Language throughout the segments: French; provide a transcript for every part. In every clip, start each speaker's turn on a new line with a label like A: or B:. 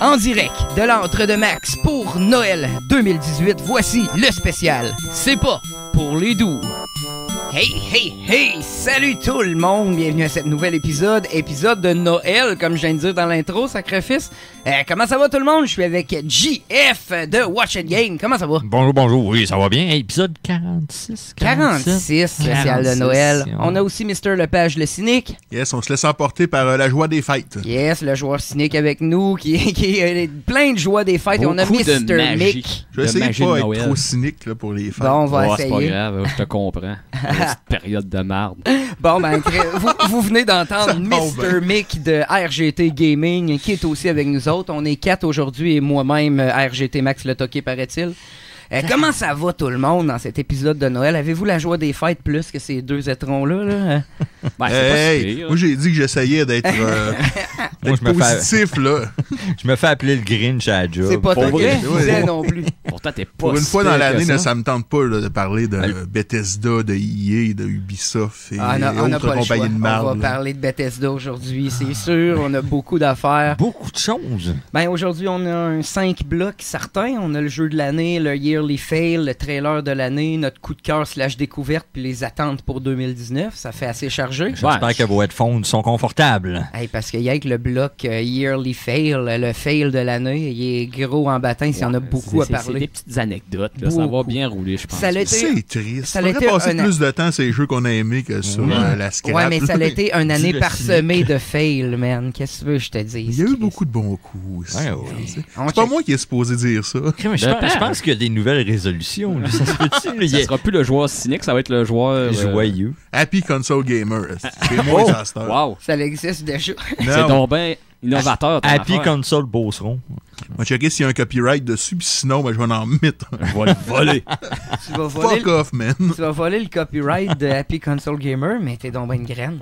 A: En direct de l'antre de Max pour Noël 2018, voici le spécial. C'est pas pour les doux. Hey, hey, hey! Salut tout le monde! Bienvenue à cet nouvel épisode de Noël, comme je viens de dire dans l'intro, sacrifice. Comment ça va tout le monde? Je suis avec JF de Watch It Game. Comment ça va?
B: Bonjour. Oui, ça va bien. Épisode 46.
A: 46, spécial de Noël. On a aussi Mr. Lepage le cynique.
C: Yes, on se laisse emporter par la joie des fêtes.
A: Yes, le joueur cynique avec nous, qui est plein de joie des fêtes. Et on a Mr. Mick.
C: Je vais essayer de pas être trop cynique là, pour les fêtes.
A: Bon, on va essayer.
D: C'est pas grave, je te comprends. Cette période de marde.
A: Bon, ben, vous venez d'entendre Mr. Mick de RGT Gaming, qui est aussi avec nous autres. On est 4 aujourd'hui et moi-même, RGT Max le toqué, paraît-il. Comment ça va tout le monde dans cet épisode de Noël? Avez-vous la joie des fêtes plus que ces deux étrons-là? Là?
D: Ben, c'est pas
C: moi, j'ai dit que j'essayais d'être positif, là.
B: Je me fais appeler le Grinch à la job.
A: C'est pas toi qui le disais non plus.
D: Pourtant, t'es pas
C: Pour une fois dans l'année, ça me tente pas là, de parler de
B: Allez.
C: Bethesda, de EA, de Ubisoft et
A: On n'a
C: autres
A: pas le choix.
C: compagnies de
A: On
C: marde.
A: va parler de Bethesda aujourd'hui, c'est sûr. On a beaucoup d'affaires.
B: Beaucoup de choses.
A: Ben, aujourd'hui, on a un 5 blocs certains. On a le jeu de l'année, le Yearly Fail, le trailer de l'année, notre coup de cœur / découverte, puis les attentes pour 2019. Ça fait assez chargé.
B: J'espère que vos headphones sont confortables.
A: Hey, parce qu'il y a que le bloc Yearly Fail, le fail de l'année, il est gros en battant, il y en a beaucoup à
D: C'est
A: parler.
D: des petites anecdotes. Là. Ça va bien rouler, je pense.
A: Ça l'a été-
C: C'est triste.
A: ça
C: Ça
A: a
C: aurait
A: été
C: passé
A: un-
C: plus de temps sur les jeux qu'on a aimés que sur la scrap.
A: Ouais, mais ça a
C: là.
A: été une année
B: le
A: parsemée de fail, man. Qu'est-ce que tu veux que je te dise?
C: Il y a eu beaucoup de bons coups aussi.
B: Ouais, ouais.
C: C'est
A: On
C: pas
A: check-
C: moi qui est supposé dire ça.
B: Je pense qu'il y a des nouvelles résolutions. Là. Ça se peut-tu? Là? Il
D: Ça
B: y a
D: sera plus le joueur cynique, ça va être le joueur...
B: joyeux.
C: Happy Console Gamer. C'est moi ça star.
D: Wow!
A: Ça existe déjà.
D: C'est donc bien innovateur. ton
B: Happy
D: affaire.
B: Console Beauceron.
C: On va checker s'il y a un copyright dessus, puis sinon, ben, je vais en mettre.
D: Je vais le voler.
A: Tu vas voler,
C: Fuck off, man.
A: tu vas voler le copyright de Happy Console Gamer, mais t'es donc ben une graine.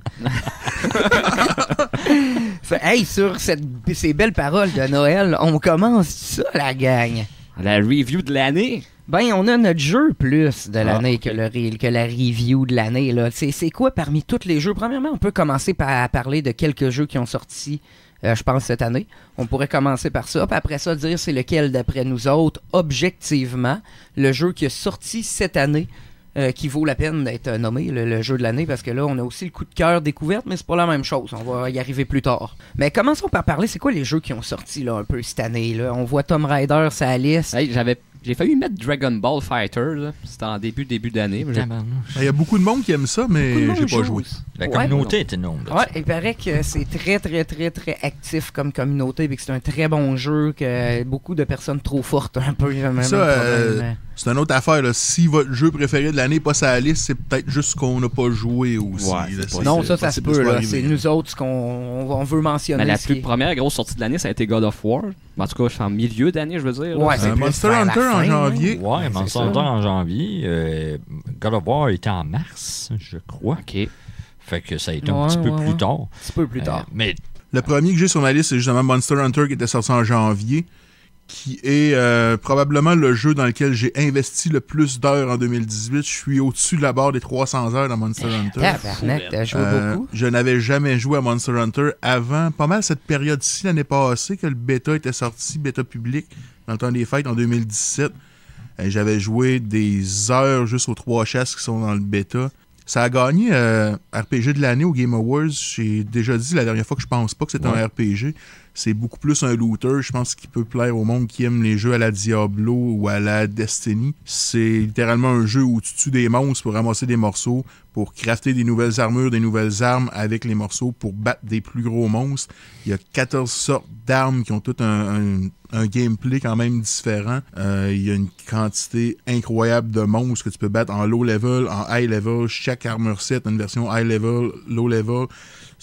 A: Hey, sur ces belles paroles de Noël, on commence ça, la gang.
D: La review de l'année.
A: Ben, on a notre jeu plus de l'année que la review de l'année. Là. C'est quoi parmi tous les jeux? Premièrement, on peut commencer par parler de quelques jeux qui ont sorti, je pense, cette année. On pourrait commencer par ça. Puis après ça, dire c'est lequel, d'après nous autres, objectivement, le jeu qui a sorti cette année, qui vaut la peine d'être nommé le jeu de l'année, parce que là, on a aussi le coup de cœur découverte, mais c'est pas la même chose. On va y arriver plus tard. Mais commençons par parler, c'est quoi les jeux qui ont sorti là, un peu cette année? Là? On voit Tomb Raider, sa liste.
D: Hey, j'ai failli mettre Dragon Ball Fighter. Là. C'était en début d'année. mais
C: Il y a beaucoup de monde qui aime ça,
A: Beaucoup de
C: mais
A: monde
C: j'ai pas
A: joue.
C: joué.
B: La
A: Ouais.
B: communauté est énorme. là.
A: Ouais, il paraît que c'est très, très, très, très actif comme communauté, et que c'est un très bon jeu, que beaucoup de personnes trop fortes, un peu. Même
C: Ça,
A: problème.
C: c'est une autre affaire. Là. Si votre jeu préféré de l'année n'est pas sa liste, c'est peut-être juste qu'on n'a pas joué aussi.
D: Ouais,
C: là.
D: c'est
C: C'est-
A: Non,
C: c'est
A: ça se
C: possible
A: peut,
C: que
A: là.
C: arriver.
A: C'est nous autres ce qu'on veut mentionner.
D: Mais la
A: ce qui est-
D: première grosse sortie de l'année, ça a été God of War. En tout cas, c'est en milieu d'année, je veux dire. là.
A: Ouais, c'est plus
C: Monster
A: vers la
C: Hunter en
A: fin,
C: janvier.
B: Ouais, Monster
A: c'est
B: Hunter
A: ça.
B: en janvier. God of War était en mars, je crois.
D: OK.
B: Fait que ça a été un
A: Ouais,
B: petit peu
A: ouais,
B: plus
A: ouais.
B: tard.
A: Un petit peu plus tard.
B: Mais
C: Le premier que j'ai sur ma liste, c'est justement Monster Hunter qui était sorti en janvier, qui est probablement le jeu dans lequel j'ai investi le plus d'heures en 2018. Je suis au-dessus de la barre des 300 heures dans Monster Hunter.
A: Tabarnak, t'as joué beaucoup.
C: Je n'avais jamais joué à Monster Hunter avant pas mal cette période-ci, l'année passée, que le bêta était sorti, bêta public, dans le temps des fêtes, en 2017. J'avais joué des heures juste aux 3 chasses qui sont dans le bêta. Ça a gagné RPG de l'année au Game Awards. J'ai déjà dit la dernière fois que je pense pas que c'est un RPG. C'est beaucoup plus un looter. Je pense qu'il peut plaire au monde qui aime les jeux à la Diablo ou à la Destiny. C'est littéralement un jeu où tu tues des monstres pour ramasser des morceaux, pour crafter des nouvelles armures, des nouvelles armes avec les morceaux, pour battre des plus gros monstres. Il y a 14 sortes d'armes qui ont tout un gameplay quand même différent. Il y a une quantité incroyable de monstres que tu peux battre en low level, en high level. Chaque armor set a une version high level, low level.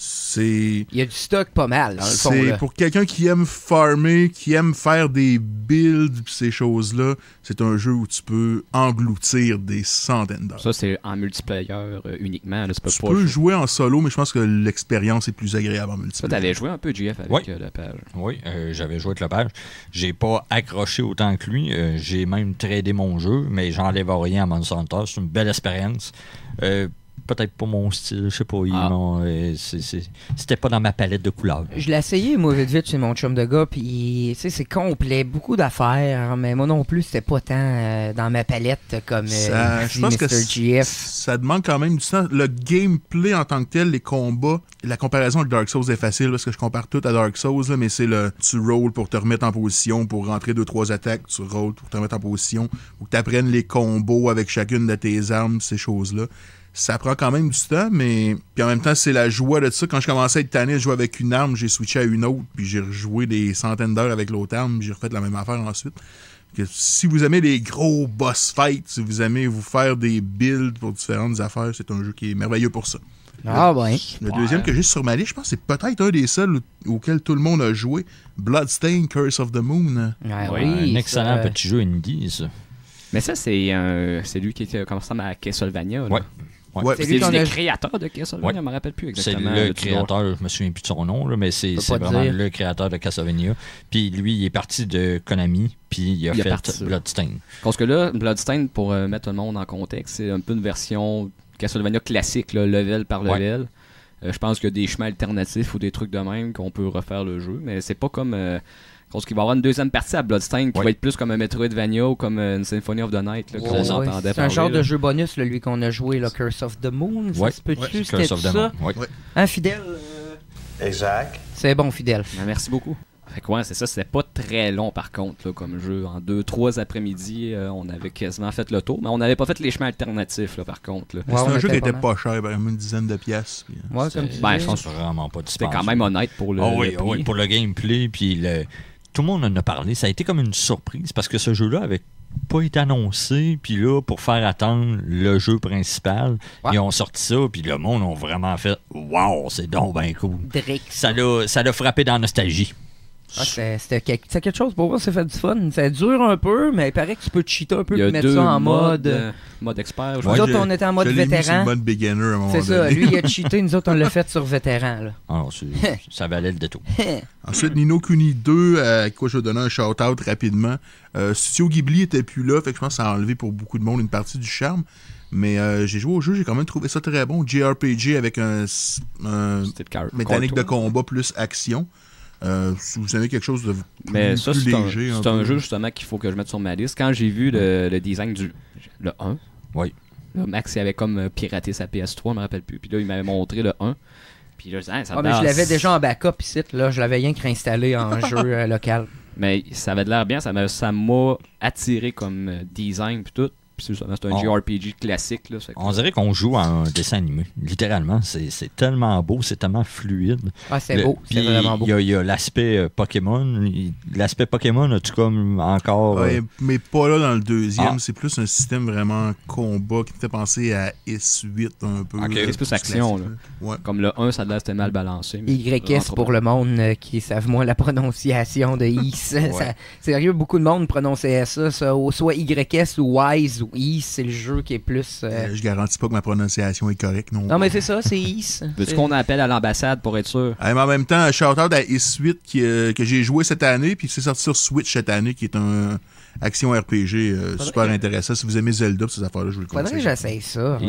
C: C'est...
A: Il y a du stock pas mal, dans le fond.
C: C'est
A: Là.
C: pour quelqu'un qui aime farmer, qui aime faire des builds, pis ces choses-là, c'est un jeu où tu peux engloutir des centaines d'heures.
D: Ça, c'est en multiplayer uniquement. Là,
C: Tu peux jouer en solo, mais je pense que l'expérience est plus agréable en
D: Ça,
C: multiplayer.
D: t'avais joué un peu, JF, avec
B: Oui.
D: la page.
B: Oui, j'avais joué avec le page. J'ai pas accroché autant que lui. J'ai même tradé mon jeu, mais j'enlève rien à Monster Hunter. C'est une belle expérience. peut-être pas mon style, je sais pas. C'était pas dans ma palette de couleurs.
A: Je l'ai essayé, moi, vite, chez mon chum de gars, puis c'est complet, beaucoup d'affaires, mais moi non plus, c'était pas tant dans ma palette comme
C: je pense que ça demande quand même du temps. Le gameplay en tant que tel, les combats, la comparaison avec Dark Souls est facile, parce que je compare tout à Dark Souls, là, mais c'est tu rolls pour te remettre en position, pour rentrer 2-3 attaques, tu rolls pour te remettre en position, ou que tu apprennes les combos avec chacune de tes armes, ces choses-là. Ça prend quand même du temps, mais puis en même temps, c'est la joie de ça. Quand je commençais à être tanné de jouer avec une arme, j'ai switché à une autre, puis j'ai rejoué des centaines d'heures avec l'autre arme, puis j'ai refait la même affaire ensuite. Que si vous aimez les gros boss fights, si vous aimez vous faire des builds pour différentes affaires, c'est un jeu qui est merveilleux pour ça.
A: Ah ouais.
C: Le deuxième que j'ai sur ma liste, je pense que c'est peut-être un des seuls auxquels tout le monde a joué. Bloodstained Curse of the Moon.
A: Ah
B: Oui, un excellent petit jeu indie, ça.
D: Mais ça, c'est lui qui était comme ça à Castlevania.
B: Ouais.
C: Ouais.
D: C'est lui le créateur de Castlevania, je me rappelle plus exactement.
B: C'est le créateur, je me souviens plus de son nom, là, mais c'est vraiment le créateur de Castlevania. Puis lui, il est parti de Konami, puis il a fait Bloodstained.
D: Parce que là, Bloodstained, pour mettre tout le monde en contexte, c'est un peu une version Castlevania classique, là, level par level. Je pense qu'il y a des chemins alternatifs ou des trucs de même qu'on peut refaire le jeu, mais c'est pas comme... parce qu'il va y avoir une deuxième partie à Bloodstained qui va être plus comme un Metroidvania ou comme une Symphony of the Night. Là, qu'on entendait
A: c'est un genre de jeu bonus, là, lui qu'on a joué, le Curse of the Moon. Ça se peut-tu, c'était tout ça? Hein, Fidèle?
E: Exact.
A: C'est bon, Fidèle.
D: Merci beaucoup. Fait que c'est ça, c'était pas très long par contre là, comme jeu. En 2-3 après-midi, on avait quasiment fait le tour, mais on n'avait pas fait les chemins alternatifs là, par contre. Là.
C: C'est un jeu qui était pas cher, vraiment une dizaine de pièces. Puis,
D: je pense
B: que vraiment pas
D: c'était quand même honnête pour le prix.
B: Pour le gameplay, puis tout le monde en a parlé. Ça a été comme une surprise parce que ce jeu-là avait pas été annoncé, puis là, pour faire attendre le jeu principal, ils ont sorti ça, puis le monde a vraiment fait « Wow, c'est donc bien cool! » Ça l'a frappé dans la nostalgie.
A: C'était quelque chose pour moi, ça fait du fun. Ça dure un peu, mais il paraît que tu peux te cheater un peu et mettre ça en mode
D: expert.
A: Nous autres, on était en mode vétéran.
C: Mode beginner à un moment donné.
A: C'est ça, lui il a cheaté, nous autres on l'a fait sur vétéran. Là.
B: Alors, ça valait le détour.
C: Ensuite, Ni no Kuni 2, à quoi je vais donner un shout-out rapidement. Studio Ghibli était plus là, fait que je pense que ça a enlevé pour beaucoup de monde une partie du charme. Mais j'ai joué au jeu, j'ai quand même trouvé ça très bon. JRPG avec un mécanique de combat plus action. Si vous avez quelque chose de plus léger.
D: C'est un jeu justement qu'il faut que je mette sur ma liste. Quand j'ai vu le design le 1, là, Max il avait comme piraté sa PS3, je me rappelle plus. Puis là, il m'avait montré le 1. Puis là, mais
A: je l'avais déjà en backup ici, là, je l'avais rien que réinstallé en jeu local.
D: Mais ça avait de l'air bien, ça m'a attiré comme design puis tout. C'est un JRPG classique. Là,
B: on dirait qu'on joue à un dessin animé. Littéralement, c'est tellement beau, c'est tellement fluide.
A: Ah, c'est beau, c'est vraiment beau.
B: Il y a l'aspect Pokémon. L'aspect Pokémon, as-tu comme encore...
C: Ouais, mais pas là dans le deuxième. C'est plus un système vraiment combat qui me fait penser à S8 un peu.
D: C'est plus action. Là. Comme le 1, ça a c'était mal balancé.
A: YS pour le monde qui savent moins la prononciation de Is. Sérieux, beaucoup de monde prononçait ça soit YS ou Wise ou Is, c'est le jeu qui est plus...
C: Je garantis pas que ma prononciation est correcte non
A: mais c'est ça, c'est Is.
D: Veux-tu qu'on appelle à l'ambassade pour être sûr?
C: Mais en même temps, un shout-out à Is8 que j'ai joué cette année, puis c'est sorti sur Switch cette année, qui est un action RPG super intéressant. Si vous aimez Zelda, ces affaires-là, je vous le conseille.
A: Faudrait que j'essaye ça.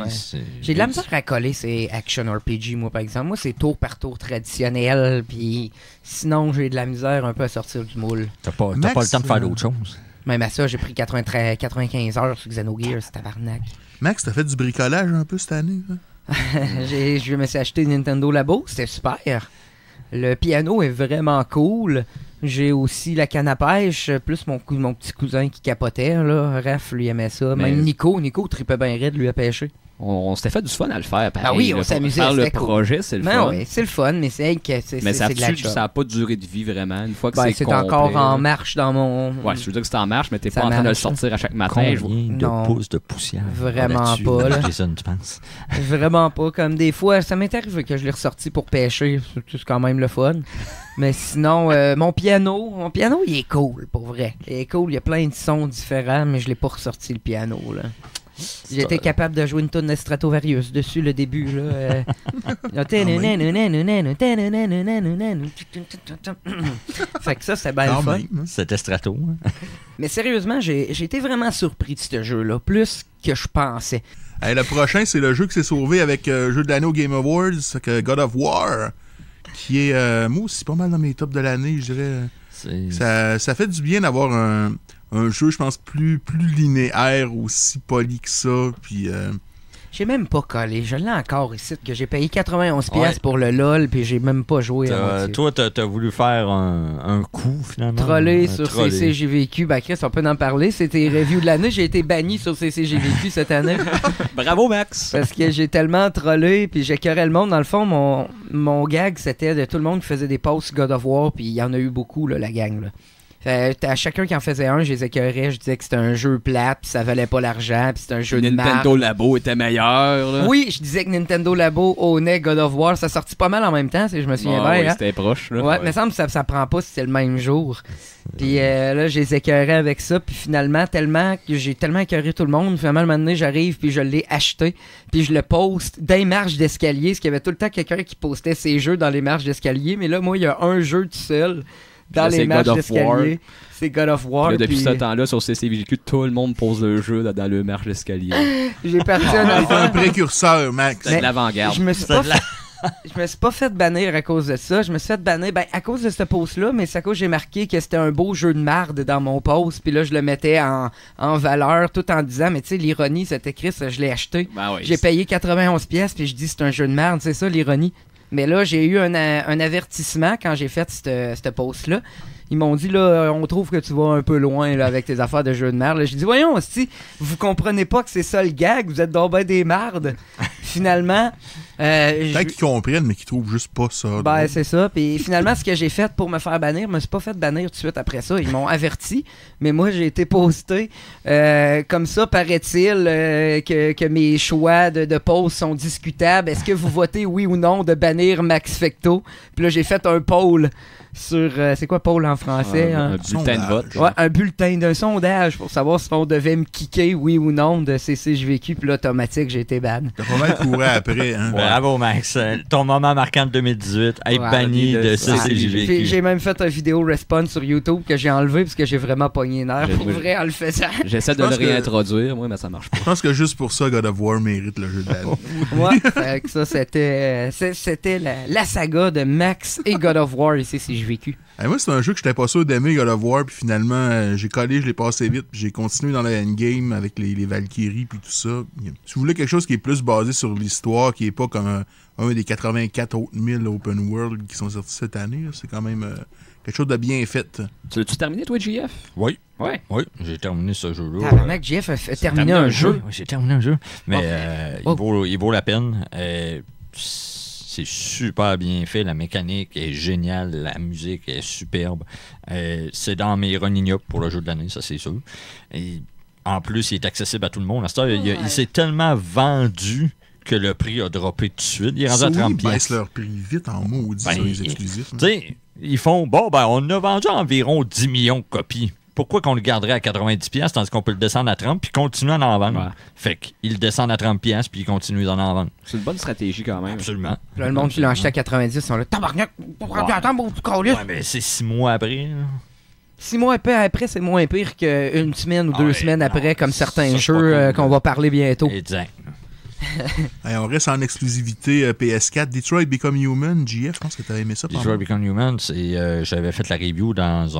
A: J'ai de la misère à coller ces action RPG, moi, par exemple. Moi, c'est tour par tour traditionnel, puis sinon, j'ai de la misère un peu à sortir du moule.
B: T'as pas le temps de faire d'autres choses.
A: Même à ça, j'ai pris 95 heures sur Xenogears, c'est tabarnak.
C: Max, t'as fait du bricolage un peu cette année?
A: Je me suis acheté Nintendo Labo, c'était super. Le piano est vraiment cool. J'ai aussi la canne à pêche, plus mon petit cousin qui capotait. Là. Raph, lui, aimait ça. Même Nico tripait bien raide, lui, à pêcher.
D: On s'était fait du fun à le faire. Pareil,
A: ah oui, on s'amusait.
D: Faire le projet, c'est le fun.
A: Oui, c'est le fun, mais c'est de la job.
D: Ça n'a pas duré de vie vraiment. Une fois que
A: c'est
D: complet,
A: encore en marche dans mon...
D: Ouais, je veux dire que c'est en marche, mais t'es pas en train de le sortir à chaque matin.
B: Combien de pouces de poussière?
A: Vraiment pas. Là.
B: Jason, tu penses?
A: Vraiment pas. Comme des fois, ça m'est arrivé que je l'ai ressorti pour pêcher. C'est quand même le fun. Mais sinon, mon piano, il est cool, pour vrai. Il est cool, il y a plein de sons différents, mais je l'ai pas ressorti le piano, là. J'étais capable de jouer une tonne de Stratovarius dessus le début là. Fait que ça c'est bien le fun.
B: C'était Strato.
A: Mais sérieusement, j'ai été vraiment surpris de ce jeu là, plus que je pensais.
C: Le prochain, c'est le jeu qui s'est sauvé avec jeu de l'année au Game Awards, que God of War, qui est, moi aussi, pas mal dans mes tops de l'année, je dirais. Ça fait du bien d'avoir un jeu, je pense, plus linéaire, aussi poli que ça, puis...
A: J'ai même pas collé. Je l'ai encore ici, que j'ai payé 91$ pour le LOL, puis j'ai même pas joué.
B: Toi, t'as voulu faire un coup, finalement.
A: Troller sur CCJVQ. Ben, Chris, on peut en parler. C'était review de l'année. J'ai été banni sur CCJVQ cette année.
D: Bravo, Max!
A: Parce que j'ai tellement trollé, puis j'écœurais le monde. Dans le fond, mon gag, c'était de tout le monde qui faisait des posts God of War, puis il y en a eu beaucoup, là, la gang, là. À chacun qui en faisait un, je les écœurais, je disais que c'était un jeu plate, puis ça valait pas l'argent, puis c'était un jeu de marde.
D: Nintendo Labo était meilleur. Là.
A: Oui, je disais que Nintendo Labo ownait God of War, ça sortit pas mal en même temps, si je me souviens bien.
D: Oui,
A: hein?
D: C'était proche. Là.
A: Ouais, mais ça me semble que ça prend pas si c'est le même jour. Puis là, je les écœurais avec ça, puis finalement, j'ai tellement écœuré tout le monde, finalement, un moment donné, j'arrive, puis je l'ai acheté, puis je le poste dans les marches d'escalier, parce qu'il y avait tout le temps quelqu'un qui postait ses jeux dans les marches d'escalier, mais là, moi, il y a un jeu tout seul. Dans les marches d'escalier, c'est God of War.
D: Là, depuis ce temps-là, sur CCVQ, tout le monde pose le jeu dans le marche d'escalier.
A: J'ai parti
C: un précurseur, Max.
D: C'est de l'avant-garde.
A: Je me suis pas fait bannir à cause de ça. Je me suis fait bannir à cause de ce post-là, mais c'est à cause que j'ai marqué que c'était un beau jeu de marde dans mon post. Puis là, je le mettais en valeur tout en disant, mais tu sais, l'ironie, c'était Chris, je l'ai acheté.
D: Ben oui,
A: j'ai payé 91$, puis je dis c'est un jeu de marde, c'est ça l'ironie. Mais là, j'ai eu un avertissement quand j'ai fait ce post-là. Ils m'ont dit, là, on trouve que tu vas un peu loin là, avec tes affaires de jeu de merde. J'ai dit, voyons, si vous comprenez pas que c'est ça le gag, vous êtes donc ben des mardes. Finalement...
C: Peut-être qu'ils comprennent, mais qu'ils trouvent juste pas ça.
A: Ben, c'est ça. Puis finalement, ce que j'ai fait pour me faire bannir, je me suis pas fait bannir tout de suite après ça. Ils m'ont averti, mais moi, j'ai été posté. Comme ça, paraît-il que mes choix de post sont discutables. Est-ce que vous votez oui ou non de bannir Max Fecto? Puis là, j'ai fait un poll sur... c'est quoi poll en français?
D: Un bulletin de vote.
A: Ouais, un bulletin d'un sondage pour savoir si on devait me kicker oui ou non de CCJVQ. Puis là, automatique, j'ai été ban.
C: T'as pas mal couru après, hein?
B: Bravo, Max. Ton moment marquant de 2018, être banni de CCJVQ.
A: J'ai même fait une vidéo response sur YouTube que j'ai enlevé parce que j'ai vraiment pogné nerf pour vrai en le faisant.
D: J'essaie de le réintroduire, moi, mais ça marche pas.
C: Je pense que juste pour ça, God of War mérite le jeu de l'année.
A: Ouais, ça, c'était la saga de Max et God of War ici, si j'ai vécu.
C: Moi, c'est un jeu que j'étais pas sûr d'aimer, God of War, puis finalement, j'ai collé, je l'ai passé vite, puis j'ai continué dans le endgame avec les Valkyries, puis tout ça. Si vous voulez quelque chose qui est plus basé sur l'histoire, qui est pas comme un des 84 autres 1000 open world qui sont sortis cette année, là, c'est quand même quelque chose de bien fait.
D: Tu l'as-tu terminé, toi, JF?
B: Oui.
D: Ouais.
B: Oui, j'ai terminé ce jeu-là.
A: Mac JF a terminé un jeu.
B: Oui, j'ai terminé un jeu. Mais il vaut la peine. C'est super bien fait, la mécanique est géniale, la musique est superbe. C'est dans mes running up pour le jeu de l'année, ça c'est sûr. Et en plus, il est accessible à tout le monde. À ce temps, il s'est tellement vendu que le prix a droppé tout de suite. Il est rendu à 30$.
C: Ils baissent leur prix vite en maudit sur les exclusifs.
B: Tu sais, ils font, on a vendu environ 10 millions de copies. Pourquoi qu'on le garderait à 90$ tandis qu'on peut le descendre à 30$ puis continuer à en vendre? Ouais. Fait qu'ils le descendent à 30$ puis ils continuent à en vendre.
D: C'est une bonne stratégie quand même.
B: Absolument.
A: Là, le monde qui l'a acheté à 90$, sont là. Tabarnak,
B: ouais, mais c'est 6 mois après. Là.
A: 6 mois après, c'est moins pire qu'une semaine ou 2 semaines après, comme certains jeux qu'on va parler bientôt.
B: Exact.
C: On reste en exclusivité PS4. Detroit Become Human. JF, je pense que tu avais aimé ça.
B: Detroit Become Human, j'avais fait la review dans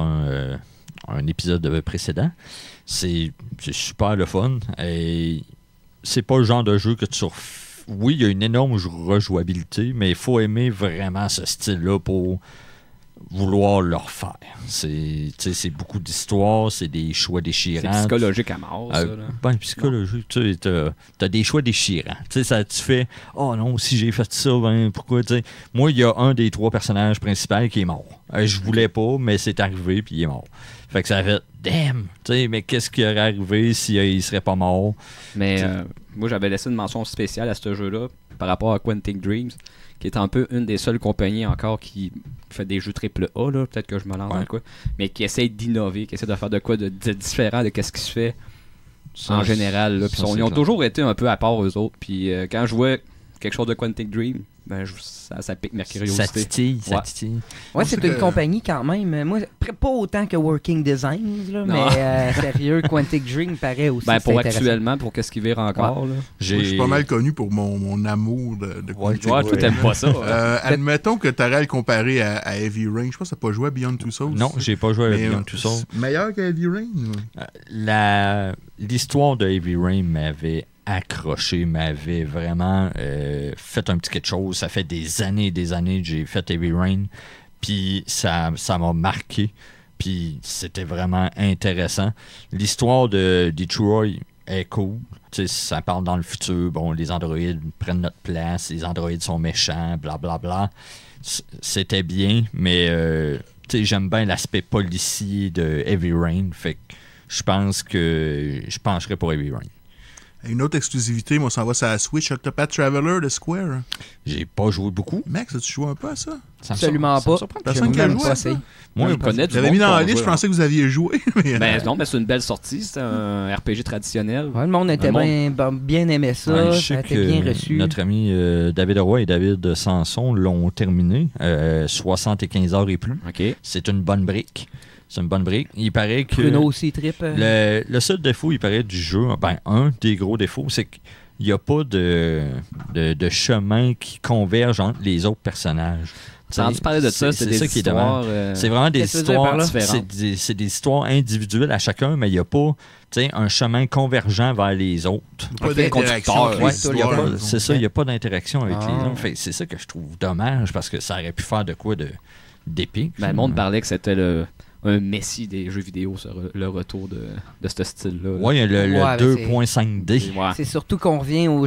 B: un épisode précédent. C'est super le fun. Et c'est pas le genre de jeu que tu Oui, il y a une énorme rejouabilité, mais il faut aimer vraiment ce style-là pour vouloir le refaire. C'est beaucoup d'histoires, c'est des choix déchirants.
D: C'est psychologique à mort, ça.
B: Ben, psychologique, tu sais, t'as des choix déchirants. Tu sais, tu fais « Oh non, si j'ai fait ça, ben pourquoi? » Tu sais, moi, il y a un des 3 personnages principaux qui est mort. Je voulais pas, mais c'est arrivé, puis il est mort. Fait que ça a fait « Damn! » Tu sais, mais qu'est-ce qui aurait arrivé s'il serait pas mort?
D: Mais moi, j'avais laissé une mention spéciale à ce jeu-là par rapport à Quantic Dreams, qui est un peu une des seules compagnies encore qui fait des jeux AAA, là, peut-être que je me lance dans quoi, mais qui essaie d'innover, qui essaie de faire de quoi de différent de ce qui se fait en général. Là. Ils ont toujours été un peu à part eux autres. Puis quand je vois quelque chose de Quantic Dream, ben, ça pique ma curiosité.
B: Ça titille.
A: Ouais, c'est une compagnie quand même. Moi, pas autant que Working Designs, là, mais sérieux, Quantic Dream paraît aussi.
D: Ben, pour
A: intéressant.
D: actuellement, pour qu'est-ce qui vire encore. Là.
C: Je suis pas mal connu pour mon amour de Quantic
D: Dream. Toi, t'aimes pas ça.
C: Admettons que tu aurais à le comparer à Heavy Rain. Je pense que tu n'as pas joué à Beyond Two Souls.
B: Non, j'ai pas joué à Beyond Two Souls.
C: Meilleur que Heavy Rain?
B: L'histoire de Heavy Rain m'avait accroché, m'avait vraiment fait un petit quelque chose. Ça fait des années que j'ai fait Heavy Rain, puis ça m'a marqué, puis c'était vraiment intéressant. L'histoire de Detroit est cool. T'sais, ça parle dans le futur. Bon, les androïdes prennent notre place, les androïdes sont méchants, blablabla. C'était bien, mais j'aime bien l'aspect policier de Heavy Rain, fait que je pense que je pencherais pour Heavy Rain.
C: Une autre exclusivité, moi, ça va sur la Switch, Octopath Traveler de Square.
B: J'ai pas joué beaucoup.
C: Max, as-tu joué un peu à ça?
A: Absolument pas.
C: Personne qui a joué à ça?
D: Moi, je connais du
C: j'avais mis dans la liste, je pensais que vous aviez joué.
D: Mais non, mais c'est une belle sortie. C'est un RPG traditionnel.
A: Ouais, le monde était bien aimé ça.
B: Ouais,
A: ça a été bien reçu.
B: Notre ami David Roy et David Sanson l'ont terminé. 75 heures et plus.
D: Okay.
B: C'est une bonne brique. C'est une bonne brique. Il paraît que...
A: Bruno aussi trip.
B: Le seul défaut, il paraît, du jeu, un des gros défauts, c'est qu'il n'y a pas de chemin qui converge entre les autres personnages.
D: Quand tu parlais de ça, c'est ça qui est dommage.
B: C'est vraiment des histoires
D: différentes.
B: C'est des histoires individuelles à chacun, mais il n'y a pas un chemin convergent vers les autres.
C: Pas d'interaction.
B: C'est ça, il n'y a pas d'interaction avec les autres. Fait, c'est ça que je trouve dommage, parce que ça aurait pu faire de quoi d'épique.
D: Le monde parlait que c'était un messie des jeux vidéo, le retour de ce style-là.
B: Oui, le 2.5D.
A: Ouais. C'est surtout qu'on revient au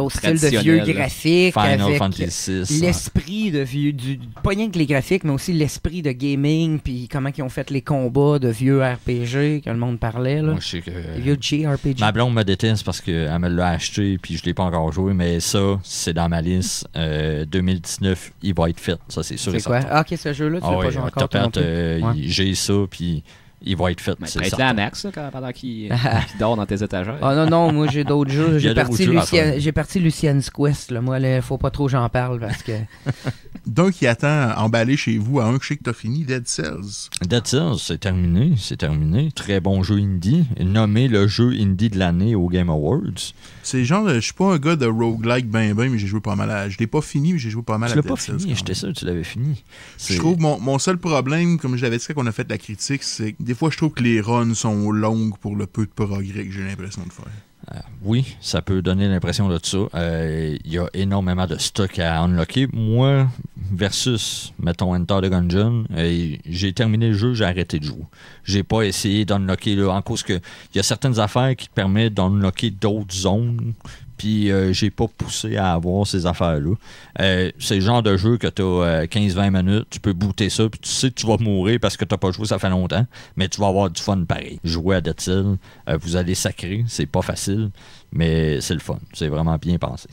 A: style de vieux graphiques,
B: Final
A: avec
B: Fantasy VI,
A: l'esprit de vieux, pas rien que les graphiques, mais aussi l'esprit de gaming, puis comment ils ont fait les combats de vieux RPG que le monde parlait. Là.
B: Moi, je sais que
A: les vieux JRPG.
B: Ma blonde me déteste parce qu'elle me l'a acheté, puis je l'ai pas encore joué, mais ça, c'est dans ma liste. 2019, il va être fait. Ça, c'est sûr et certain.
A: C'est quoi? Ah, ok, ce jeu-là, tu l'as pas joué encore.
B: J'ai ça, puis il va être fait.
D: Prête-le à Max pendant qu'il dort dans tes étagères.
A: Ah non, moi j'ai d'autres jeux. J'ai parti Lucien's Quest. Là. Moi, il faut pas trop que j'en parle parce que.
C: D'un qui attend emballé chez vous à un que je sais que t'as fini, Dead Cells.
B: Dead Cells, c'est terminé. Très bon jeu indie. Nommé le jeu indie de l'année au Game Awards.
C: C'est genre, je suis pas un gars de roguelike ben, mais j'ai joué pas mal à... Je l'ai pas fini, mais j'ai joué pas mal à Dead Cells.
B: Tu l'as pas fini, j'étais sûr que tu l'avais fini.
C: Je trouve, mon seul problème, comme je l'avais dit quand on a fait la critique, c'est que des fois, je trouve que les runs sont longues pour le peu de progrès que j'ai l'impression de faire.
B: Oui, ça peut donner l'impression de ça. Il y a énormément de stock à unlocker. Moi, versus, mettons, Enter the Gungeon, j'ai terminé le jeu, j'ai arrêté de jouer. J'ai pas essayé d'unlocker là, en cause que il y a certaines affaires qui te permettent d'unlocker d'autres zones. Puis j'ai pas poussé à avoir ces affaires-là. C'est le genre de jeu que tu as 15-20 minutes, tu peux booter ça, puis tu sais que tu vas mourir parce que tu n'as pas joué, ça fait longtemps, mais tu vas avoir du fun pareil. Jouer à Dead Cells, vous allez sacrer, c'est pas facile, mais c'est le fun. C'est vraiment bien pensé.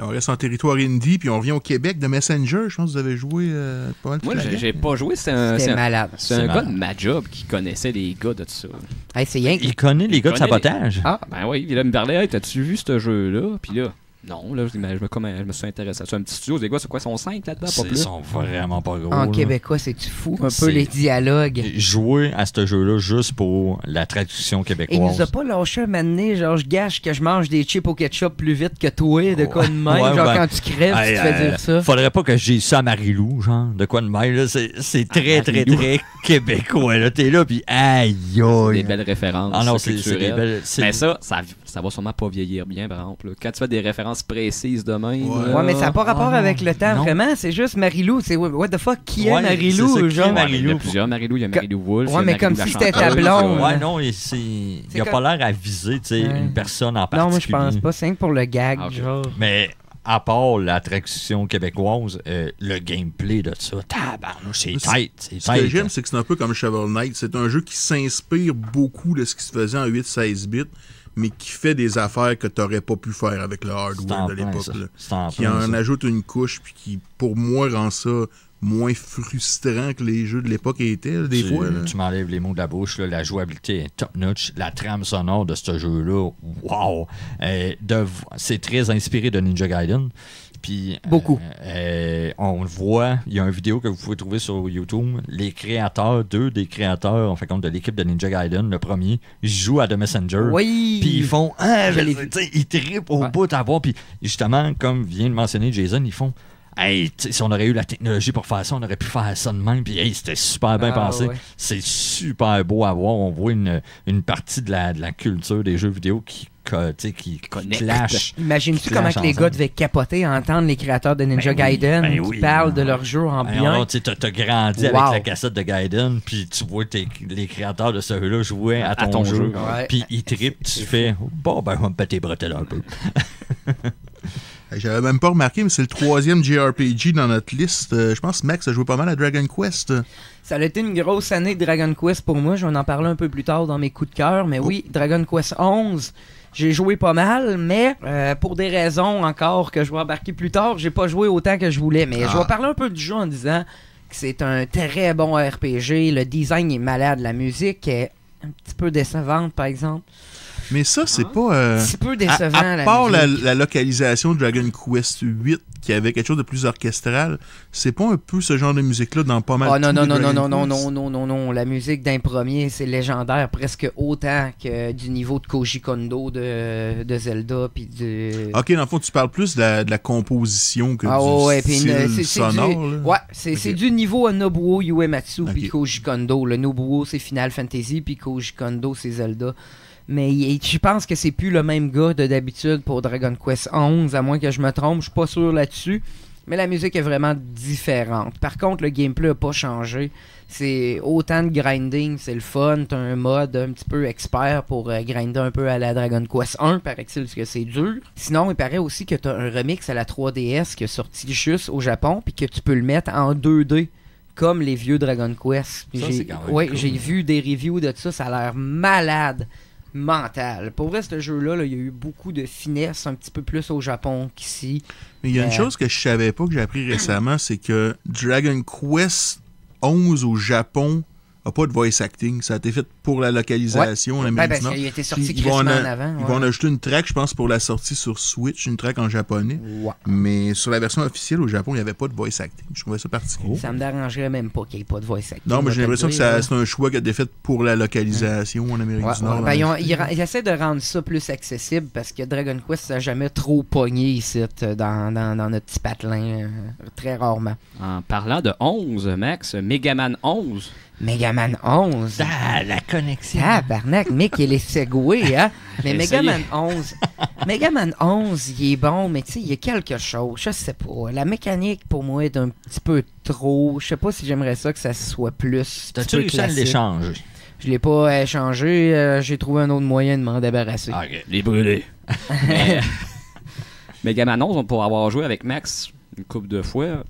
C: On reste en territoire indie, puis on revient au Québec de Messenger. Je pense que vous avez joué pas mal.
D: Moi, j'ai pas joué. C'est
A: malade.
D: C'est un gars de ma job qui connaissait les gars de tout ça.
A: Hey,
B: il connaît les gars de sabotage.
D: Ah, ben oui. Il me parlait, hey, t'as-tu vu ce jeu-là? Puis là, non, là, je me suis intéressé. C'est un petit studio. Les gars, c'est quoi? Ils sont 5 là-dedans, pas plus?
B: Ils sont vraiment pas gros.
A: En québécois, c'est-tu fou? Un peu les dialogues.
B: Jouer à ce jeu-là juste pour la traduction québécoise.
A: Il nous a pas lâché un moment donné, genre, je gâche que je mange des chips au ketchup plus vite que toi, de quoi de même. Genre, quand tu crèves, tu te fais dire ça.
B: Faudrait pas que j'ai ça à Marie-Lou, genre, de quoi de même. Là. C'est très, très, très québécois. Là. T'es là, puis aïe, aïe.
D: Des belles références.
B: Ah non, c'est des belles.
D: Mais ça va sûrement pas vieillir bien, par exemple. Là. Quand tu fais des références précises de même.
A: Ouais, mais ça n'a pas rapport avec le temps, vraiment. C'est juste Marie-Lou. C'est what the fuck, qui est Marie-Lou?
D: Il y a plusieurs Marie-Lou. Il y a Marie-Lou Wolfe.
A: Ouais, mais comme si c'était ta blonde.
B: Ouais, non, il a pas l'air à viser une personne en particulier.
A: Non, moi, je pense pas. C'est pour le gag, genre.
B: Mais à part la traduction québécoise, le gameplay de ça, tabarnouche, c'est tight.
C: Ce que j'aime, c'est que c'est un peu comme Shovel Knight. C'est un jeu qui s'inspire beaucoup de ce qui se faisait en 8-16 bits, mais qui fait des affaires que tu n'aurais pas pu faire avec le hardware de l'époque. Qui en ajoute une couche, puis qui, pour moi, rend ça moins frustrant que les jeux de l'époque étaient, des fois. Là.
B: Tu m'enlèves les mots de la bouche. Là. La jouabilité est top-notch. La trame sonore de ce jeu-là, wow! C'est très inspiré de Ninja Gaiden. Puis,
A: Beaucoup.
B: on le voit, il y a une vidéo que vous pouvez trouver sur YouTube. Les créateurs, 2 des créateurs, en fait, de l'équipe de Ninja Gaiden, le premier, ils jouent à The Messenger.
A: Oui!
B: Puis ils font,
A: Je l'ai vu.
B: ils trippent au bout à voir. Puis justement, comme vient de mentionner Jason, ils font, hey, si on aurait eu la technologie pour faire ça, on aurait pu faire ça de même. Puis hey, c'était super bien pensé.
A: Ouais.
B: C'est super beau à voir. On voit une partie de la culture des jeux vidéo qui clash.
A: Imagine-tu
B: qui
A: comment
B: clash
A: que les
B: ensemble.
A: gars devaient capoter à entendre les créateurs de Ninja Gaiden qui parlent de leur jeu en bien.
B: T'as grandi avec la cassette de Gaiden, puis tu vois les créateurs de ce jeu-là jouer à ton jeu.
A: Ouais.
B: Puis ils trippent, tu fais, bon, ben, on va me péter les bretelles un peu.
C: J'avais même pas remarqué, mais c'est le 3e JRPG dans notre liste. Je pense que Max a joué pas mal à Dragon Quest.
A: Ça a été une grosse année de Dragon Quest pour moi. Je vais en parler un peu plus tard dans mes coups de cœur. Mais oui, Dragon Quest 11, j'ai joué pas mal, mais pour des raisons encore que je vais embarquer plus tard, j'ai pas joué autant que je voulais. Mais je vais parler un peu du jeu en disant que c'est un très bon RPG. Le design est malade. La musique est un petit peu décevante, par exemple.
C: Mais ça, c'est pas...
A: Un petit peu décevant,
C: à part
A: musique.
C: la localisation de Dragon Quest 8, qui avait quelque chose de plus orchestral, c'est pas un peu ce genre de musique-là dans pas mal
A: Oh non,
C: tous
A: non,
C: les
A: non, non,
C: Dragon
A: non, non,
C: Quest?
A: non, non, non, non. La musique d'un premier, c'est légendaire, presque autant que du niveau de Koji Kondo de Zelda. Puis de...
C: Ok, dans le fond, tu parles plus de la composition que du
A: ouais, puis
C: style sonore. là.
A: Ouais, c'est du niveau à Nobuo Uematsu puis
C: Ok.
A: Koji Kondo. Le Nobuo, c'est Final Fantasy, puis Koji Kondo, c'est Zelda. Mais je pense que c'est plus le même gars de d'habitude pour Dragon Quest 11, à moins que je me trompe. Je suis pas sûr là-dessus. Mais la musique est vraiment différente. Par contre, le gameplay n'a pas changé. C'est autant de grinding, c'est le fun. T'as un mode un petit peu expert pour grinder un peu à la Dragon Quest 1, paraît-il que c'est dur. Sinon, il paraît aussi que t'as un remix à la 3DS qui est sorti juste au Japon, puis que tu peux le mettre en 2D. Comme les vieux Dragon Quest. Puis
B: Ça, c'est quand même
A: ouais,
B: cool.
A: j'ai vu des reviews de ça, ça a l'air malade mental. Pour vrai, ce jeu-là, là, il y a eu beaucoup de finesse, un petit peu plus au Japon qu'ici.
C: Mais il y a une chose que je savais pas, que j'ai appris récemment, c'est que Dragon Quest 11 au Japon a pas de voice acting. Ça a été fait pour la localisation en Amérique
A: parce
C: du Nord.
A: qu'il a été sorti
C: Puis ils vont
A: crissement
C: en
A: en avant.
C: Ils vont en ajouter une track, je pense, pour la sortie sur Switch, une track en japonais.
A: Ouais.
C: Mais sur la version officielle au Japon, il n'y avait pas de voice acting. Je trouvais ça particulier.
A: Ça me dérangerait même pas qu'il n'y ait pas de voice acting.
C: Non, mais j'ai
A: on va
C: l'impression
A: te
C: que
A: dire, là.
C: c'est un choix qui a été fait pour la localisation en Amérique
A: Ouais,
C: du Nord.
A: ouais. Ben, ils essaient de rendre ça plus accessible parce que Dragon Quest, ça n'a jamais trop pogné ici dans notre petit patelin. Très rarement.
D: En parlant de 11, Max, Megaman 11.
A: Megaman 11.
B: Ah, la connexion.
A: Tabarnak, Mick, il est segoué, hein? Mais
D: Essayez.
A: Megaman 11, il est bon, mais tu sais, il y a quelque chose, je sais pas. La mécanique, pour moi, est un petit peu trop. Je sais pas si j'aimerais ça que ça soit plus.
B: T'as-tu réussi à l'échanger?
A: Je l'ai pas échangé, j'ai trouvé un autre moyen de m'en débarrasser.
B: Ok.
D: Les brûlés. Megaman 11, pour avoir joué avec Max une couple de fois,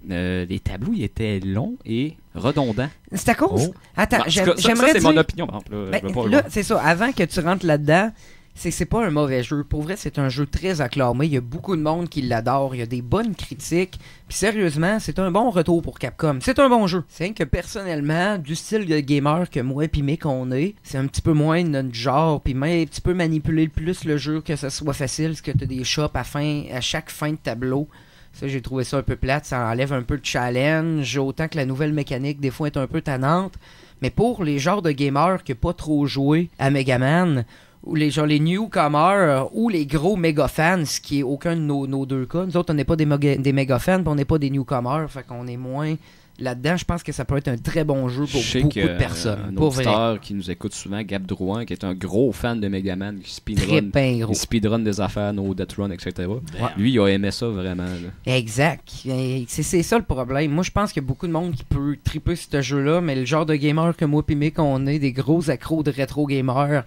D: les tableaux ils étaient longs et redondants.
A: C'est à cause.
B: Oh.
A: Attends,
D: Bon, ça,
A: j'aimerais
D: c'est
A: dire.
D: mon opinion, par exemple.
A: Ben,
D: Je veux pas
A: là,
D: le
A: c'est ça. Avant que tu rentres là-dedans, c'est pas un mauvais jeu. Pour vrai, c'est un jeu très acclamé. Il y a beaucoup de monde qui l'adore. Il y a des bonnes critiques. Puis sérieusement, c'est un bon retour pour Capcom. C'est un bon jeu. C'est rien que personnellement, du style de gamer que moi et Mick on est, c'est un petit peu moins notre genre. Puis même un petit peu manipuler plus le jeu, que ça soit facile, parce que t'as des shops à chaque fin de tableau. Ça, j'ai trouvé ça un peu plate. Ça enlève un peu de challenge. Autant que la nouvelle mécanique, des fois, est un peu tannante. Mais pour les genres de gamers qui n'ont pas trop joué à Megaman, ou les newcomers, ou les gros méga fans, ce qui est aucun de nos deux cas. Nous autres, on n'est pas des méga fans, puis on n'est pas des newcomers. Fait qu'on est moins là-dedans. Je pense que ça peut être un très bon jeu pour
D: Je sais
A: beaucoup
D: que,
A: de personnes.
D: Un
A: Pour vrai.
D: auditeur qui nous écoute souvent, Gab Drouin, qui est un gros fan de Megaman, qui
A: Très
D: speedrun,
A: bien gros.
D: il speedrun des affaires, nos Death Run, etc. Lui, il a aimé ça vraiment. Là.
A: Exact. Et c'est ça le problème. Moi, je pense qu'il y a beaucoup de monde qui peut triper ce jeu-là, mais le genre de gamer que moi et Mick, on est, des gros accros de rétro gamers,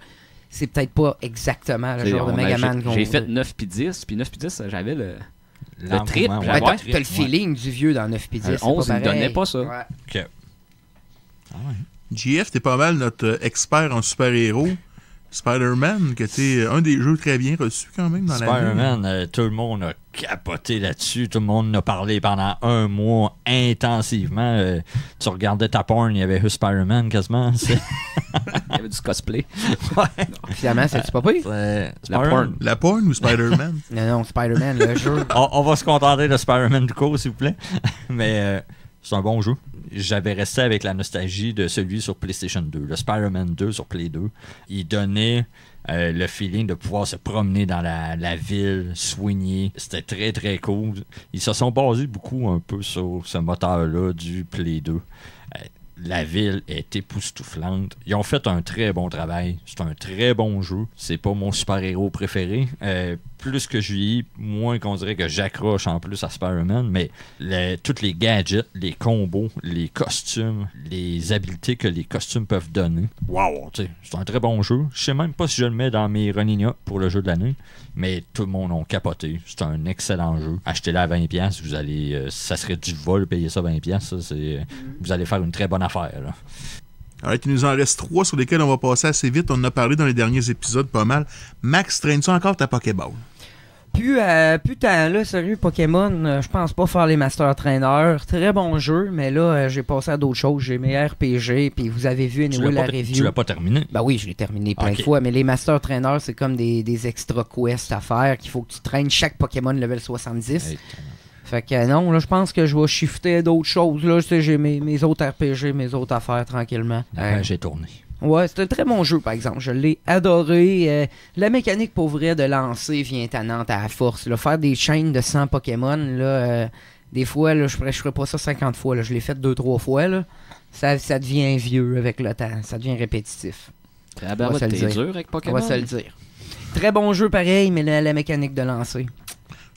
A: c'est peut-être pas exactement le genre de Megaman qu'on
D: J'ai
A: veut.
D: fait 9 puis 10, puis 9 puis 10, j'avais le trip.
B: L'engouement,
A: Ouais,
D: Ouais,
A: t'as le feeling du vieux dans 9 puis 10.
D: Le
A: c'est
D: 11,
A: pas
D: il me
A: pareil.
D: donnait pas ça.
A: Ouais.
B: Ok. Ah ouais.
C: JF, t'es pas mal notre expert en super-héros. Spider-Man, que t'es un des jeux très bien reçus quand même dans la vie.
B: Spider-Man, tout le monde a capoté là-dessus. Tout le monde en a parlé pendant un mois intensivement. Tu regardais ta porn, il y avait Spider-Man quasiment.
D: Il y avait du cosplay.
B: Ouais.
A: Finalement, c'est-tu pas pire?
D: La porn.
C: La porn ou Spider-Man?
A: Non, Spider-Man, le jeu.
B: On va se contenter de Spider-Man du coup, s'il vous plaît. Mais c'est un bon jeu. J'avais resté avec la nostalgie de celui sur PlayStation 2, le Spider-Man 2 sur Play 2. Il donnait le feeling de pouvoir se promener dans la ville, soigner. C'était très, très cool. Ils se sont basés beaucoup un peu sur ce moteur-là du Play 2. La ville est époustouflante. Ils ont fait un très bon travail. C'est un très bon jeu. C'est pas mon super-héros préféré. Plus que je vieillis, moins qu'on dirait que j'accroche en plus à Spider-Man. Mais tous les gadgets, les combos, les costumes, les habiletés que les costumes peuvent donner. Wow! C'est un très bon jeu. Je sais même pas si je le mets dans mes running up pour le jeu de l'année. Mais tout le monde a capoté. C'est un excellent jeu. Achetez-le à 20$. Vous allez, ça serait du vol payer ça 20$. Ça, vous allez faire une très bonne affaire. Là.
C: Alors, il nous en reste 3 sur lesquels on va passer assez vite. On en a parlé dans les derniers épisodes pas mal. Max, traînes-tu encore ta Pokéball?
A: Plus tant, là, sérieux, Pokémon, je pense pas faire les Master Trainers. Très bon jeu, mais là, j'ai passé à d'autres choses. J'ai mes RPG, puis vous avez vu anyway, la review.
B: Tu l'as pas terminé?
A: Ben oui, je l'ai terminé plein de fois, mais les Master Trainers, c'est comme des extra quests à faire qu'il faut que tu traînes chaque Pokémon level 70. Hey, fait que non, là, je pense que je vais shifter d'autres choses. Là, j'ai mes autres RPG, mes autres affaires tranquillement.
B: J'ai tourné.
A: Ouais, c'est un très bon jeu, par exemple. Je l'ai adoré. La mécanique, pour vrai, de lancer vient tannante à la force. Là. Faire des chaînes de 100 Pokémon, là, des fois, là, je ferais pas ça 50 fois. Là. Je l'ai fait 2-3 fois. Là. Ça devient vieux avec le temps. Ça devient répétitif.
D: T'es dur avec Pokémon.
A: On va se le dire. Très bon jeu, pareil, mais la mécanique de lancer.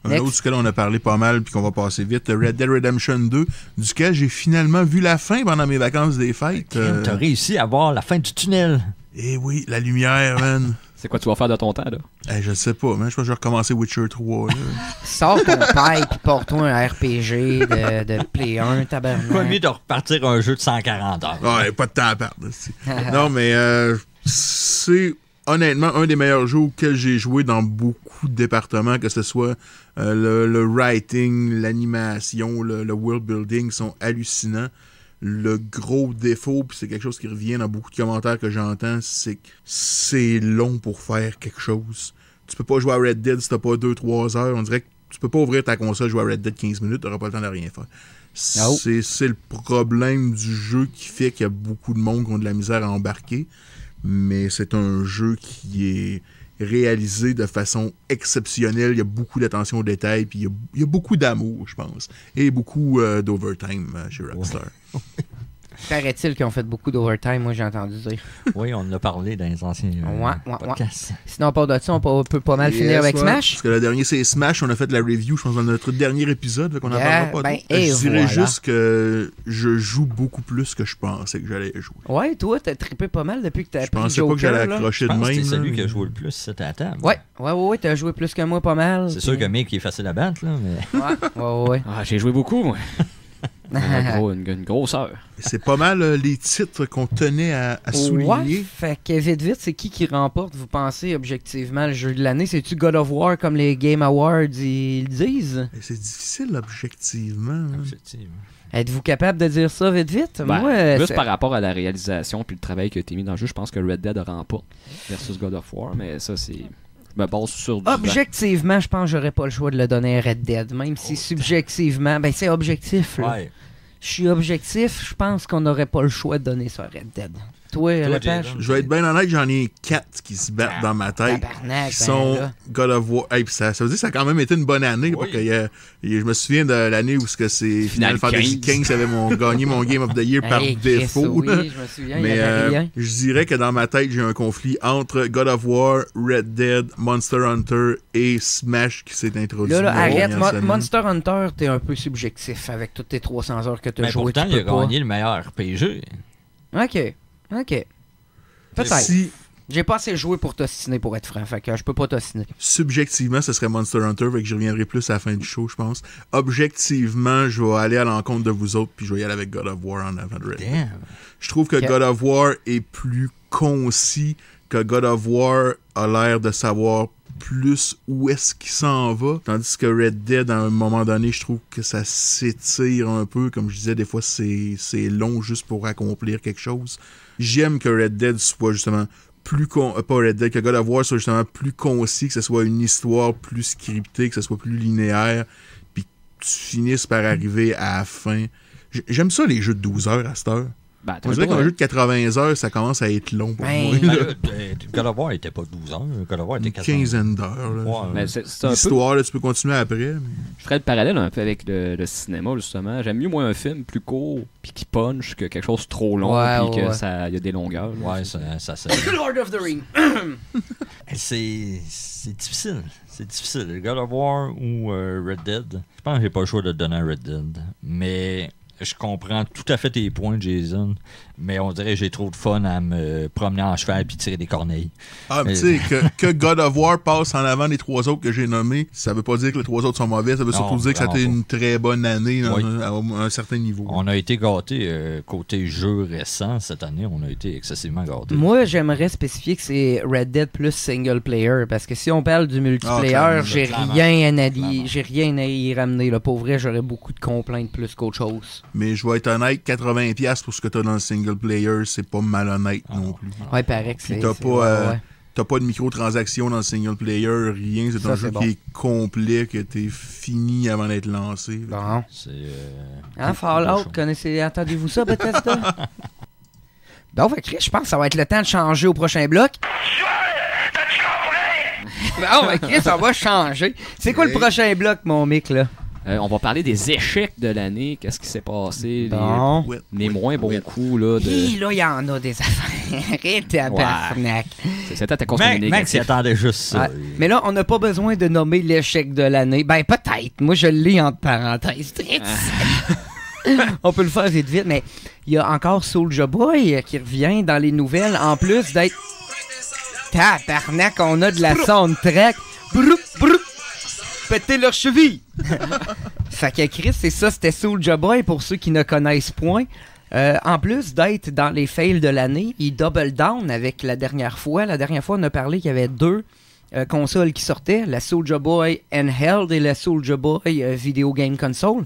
C: Un autre duquel on a parlé pas mal puis qu'on va passer vite, Red Dead Redemption 2, duquel j'ai finalement vu la fin pendant mes vacances des fêtes.
B: T'as réussi à voir la fin du tunnel.
C: Eh oui, la lumière, man.
D: C'est quoi tu vas faire de ton temps, là?
C: Je sais pas, man. Je pense que je vais recommencer Witcher 3. Là.
A: Sors ton pipe et porte-toi un RPG de Play 1, tabarnak.
B: Pas mieux de repartir un jeu de 140 heures.
C: Ouais, pas de temps à perdre. Non, mais c'est honnêtement un des meilleurs jeux auxquels j'ai joué dans beaucoup de départements, que ce soit le writing, l'animation, le world building sont hallucinants. Le gros défaut, puis c'est quelque chose qui revient dans beaucoup de commentaires que j'entends, c'est que c'est long pour faire quelque chose. Tu peux pas jouer à Red Dead si t'as pas 2-3 heures. On dirait que tu peux pas ouvrir ta console, jouer à Red Dead 15 minutes, t'auras pas le temps de rien faire. C'est le problème du jeu qui fait qu'il y a beaucoup de monde qui ont de la misère à embarquer. Mais c'est un jeu qui est réalisé de façon exceptionnelle. Il y a beaucoup d'attention aux détails, puis il y a beaucoup d'amour, je pense. Et beaucoup d'overtime chez Rockstar.
B: Ouais.
A: Paraît-il qu'ils ont fait beaucoup d'overtime, moi j'ai entendu dire.
B: Oui, on en a parlé dans les anciens podcasts.
A: Sinon, à part de ça, on peut pas mal finir avec Smash.
C: Parce que le dernier, c'est Smash. On a fait la review, je pense, dans notre dernier épisode. Fait qu'on en parlera pas trop. Je dirais juste que je joue beaucoup plus que je pensais que j'allais jouer.
A: Ouais, toi, t'as trippé pas mal depuis que t'as pris Joker.
C: Je pensais pas que j'allais accrocher de même.
B: C'est celui qui a joué le plus, c'était à table.
A: Ouais, t'as joué plus que moi pas mal.
B: C'est sûr que Mick est facile à battre, là. Mais...
A: Ouais.
D: Ah, j'ai joué beaucoup, moi. Une grosse heure.
C: C'est pas mal les titres qu'on tenait à souligner.
A: Ouais, fait que vite, c'est qui remporte, vous pensez, objectivement, le jeu de l'année? C'est-tu God of War comme les Game Awards ils disent?
C: C'est difficile, objectivement.
A: Êtes-vous capable de dire ça vite?
D: Moi, juste par rapport à la réalisation puis le travail qui a été mis dans le jeu, je pense que Red Dead remporte versus God of War, mais ça, c'est... Je me base sur du
A: objectivement, je pense que j'aurais pas le choix de le donner à Red Dead, même si subjectivement, ben c'est objectif. Là. Ouais. Je suis objectif, je pense qu'on n'aurait pas le choix de donner ça à Red Dead. Toi, Lepage?
C: Je vais être bien honnête, j'en ai 4 qui se battent dans ma tête. Qui sont God of War. Hey, ça veut dire que ça a quand même été une bonne année. Parce que, je me souviens de l'année où c'est Final Fantasy XV avait gagné mon Game of the Year par défaut.
A: Oui, je me souviens,
C: mais je dirais que dans ma tête, j'ai un conflit entre God of War, Red Dead, Monster Hunter et Smash qui s'est introduit.
A: Là, arrête. Monster Hunter, t'es un peu subjectif avec toutes tes 300 heures que t'as joué.
B: Pourtant, il a gagné le meilleur RPG.
A: OK. Peut-être. J'ai pas assez joué pour t'ostiner, pour être franc. Fait que je peux pas t'ostiner.
C: Subjectivement, ce serait Monster Hunter, fait que j'y reviendrai plus à la fin du show, je pense. Objectivement, je vais aller à l'encontre de vous autres, puis je vais y aller avec God of War en avant de Red Dead. Je trouve que God of War est plus concis que God of War a l'air de savoir plus où est-ce qu'il s'en va, tandis que Red Dead, à un moment donné, je trouve que ça s'étire un peu. Comme je disais, des fois, c'est long juste pour accomplir quelque chose. J'aime que Red Dead soit justement pas Red Dead, que God of War soit justement plus concis, que ce soit une histoire plus scriptée, que ce soit plus linéaire, puis que tu finisses par arriver à la fin. J'aime ça, les jeux de 12 heures à cette heure. On dirait qu'un jeu de 80 heures, ça commence à être long pour moi.
B: God of War n'était pas 12 heures. God of War était
C: une quinzaine d'heures.
B: Ouais,
C: l'histoire, là, tu peux continuer après. Mais...
D: Je ferais le parallèle un peu avec le cinéma, justement. J'aime mieux, moi, un film plus court puis qui punch que quelque chose trop long puis que ça y a des longueurs.
B: Ouais, ça
A: Lord of the Ring.
B: C'est difficile. C'est difficile. God of War ou Red Dead. Je pense que j'ai pas le choix de donner à Red Dead. Mais... Je comprends tout à fait tes points, Jason, mais on dirait que j'ai trop de fun à me promener en cheval et tirer des corneilles.
C: Ah, mais tu sais, que God of War passe en avant des 3 autres que j'ai nommés, ça veut pas dire que les 3 autres sont mauvais, ça veut surtout dire que ça a été une très bonne année à un certain niveau.
B: On a été gâtés côté jeu récent cette année, on a été excessivement gâtés.
A: Moi, j'aimerais spécifier que c'est Red Dead plus single player, parce que si on parle du multiplayer, j'ai rien à y ramener. Là. Pour vrai, j'aurais beaucoup de complaintes plus qu'autre chose.
C: Mais je vais être honnête, 80$ pour ce que t'as dans le single player, c'est pas malhonnête non plus.
A: Ouais, paraît que c'est...
C: T'as pas de microtransactions dans le single player, rien. C'est un jeu qui est complet, que t'es fini avant d'être lancé.
A: Bon.
B: C'est...
A: Fallout, entendez-vous ça, Bethesda? Donc, je pense que ça va être le temps de changer au prochain bloc. Bon, Chris, on va changer. C'est quoi le prochain bloc, mon mic, là?
D: On va parler des échecs de l'année. Qu'est-ce qui s'est passé?
A: Bon.
D: Les moins bons coups. Là,
A: là, il y en a des affaires. Arrête, tabarnak.
D: C'était ta construction
B: Max, il attendait juste ça.
A: Ouais. Mais là, on n'a pas besoin de nommer l'échec de l'année. Ben, peut-être. Moi, je le lis entre parenthèses. On peut le faire vite, mais il y a encore Soulja Boy qui revient dans les nouvelles, en plus d'être... Tabarnak, on a de la soundtrack. Broup, broup. Péter leurs chevilles. Fait que Chris, c'est ça, c'était Soulja Boy pour ceux qui ne connaissent point. En plus d'être dans les fails de l'année, il double down avec la dernière fois. La dernière fois, on a parlé qu'il y avait 2 consoles qui sortaient, la Soulja Boy Handheld et la Soulja Boy Video Game Console.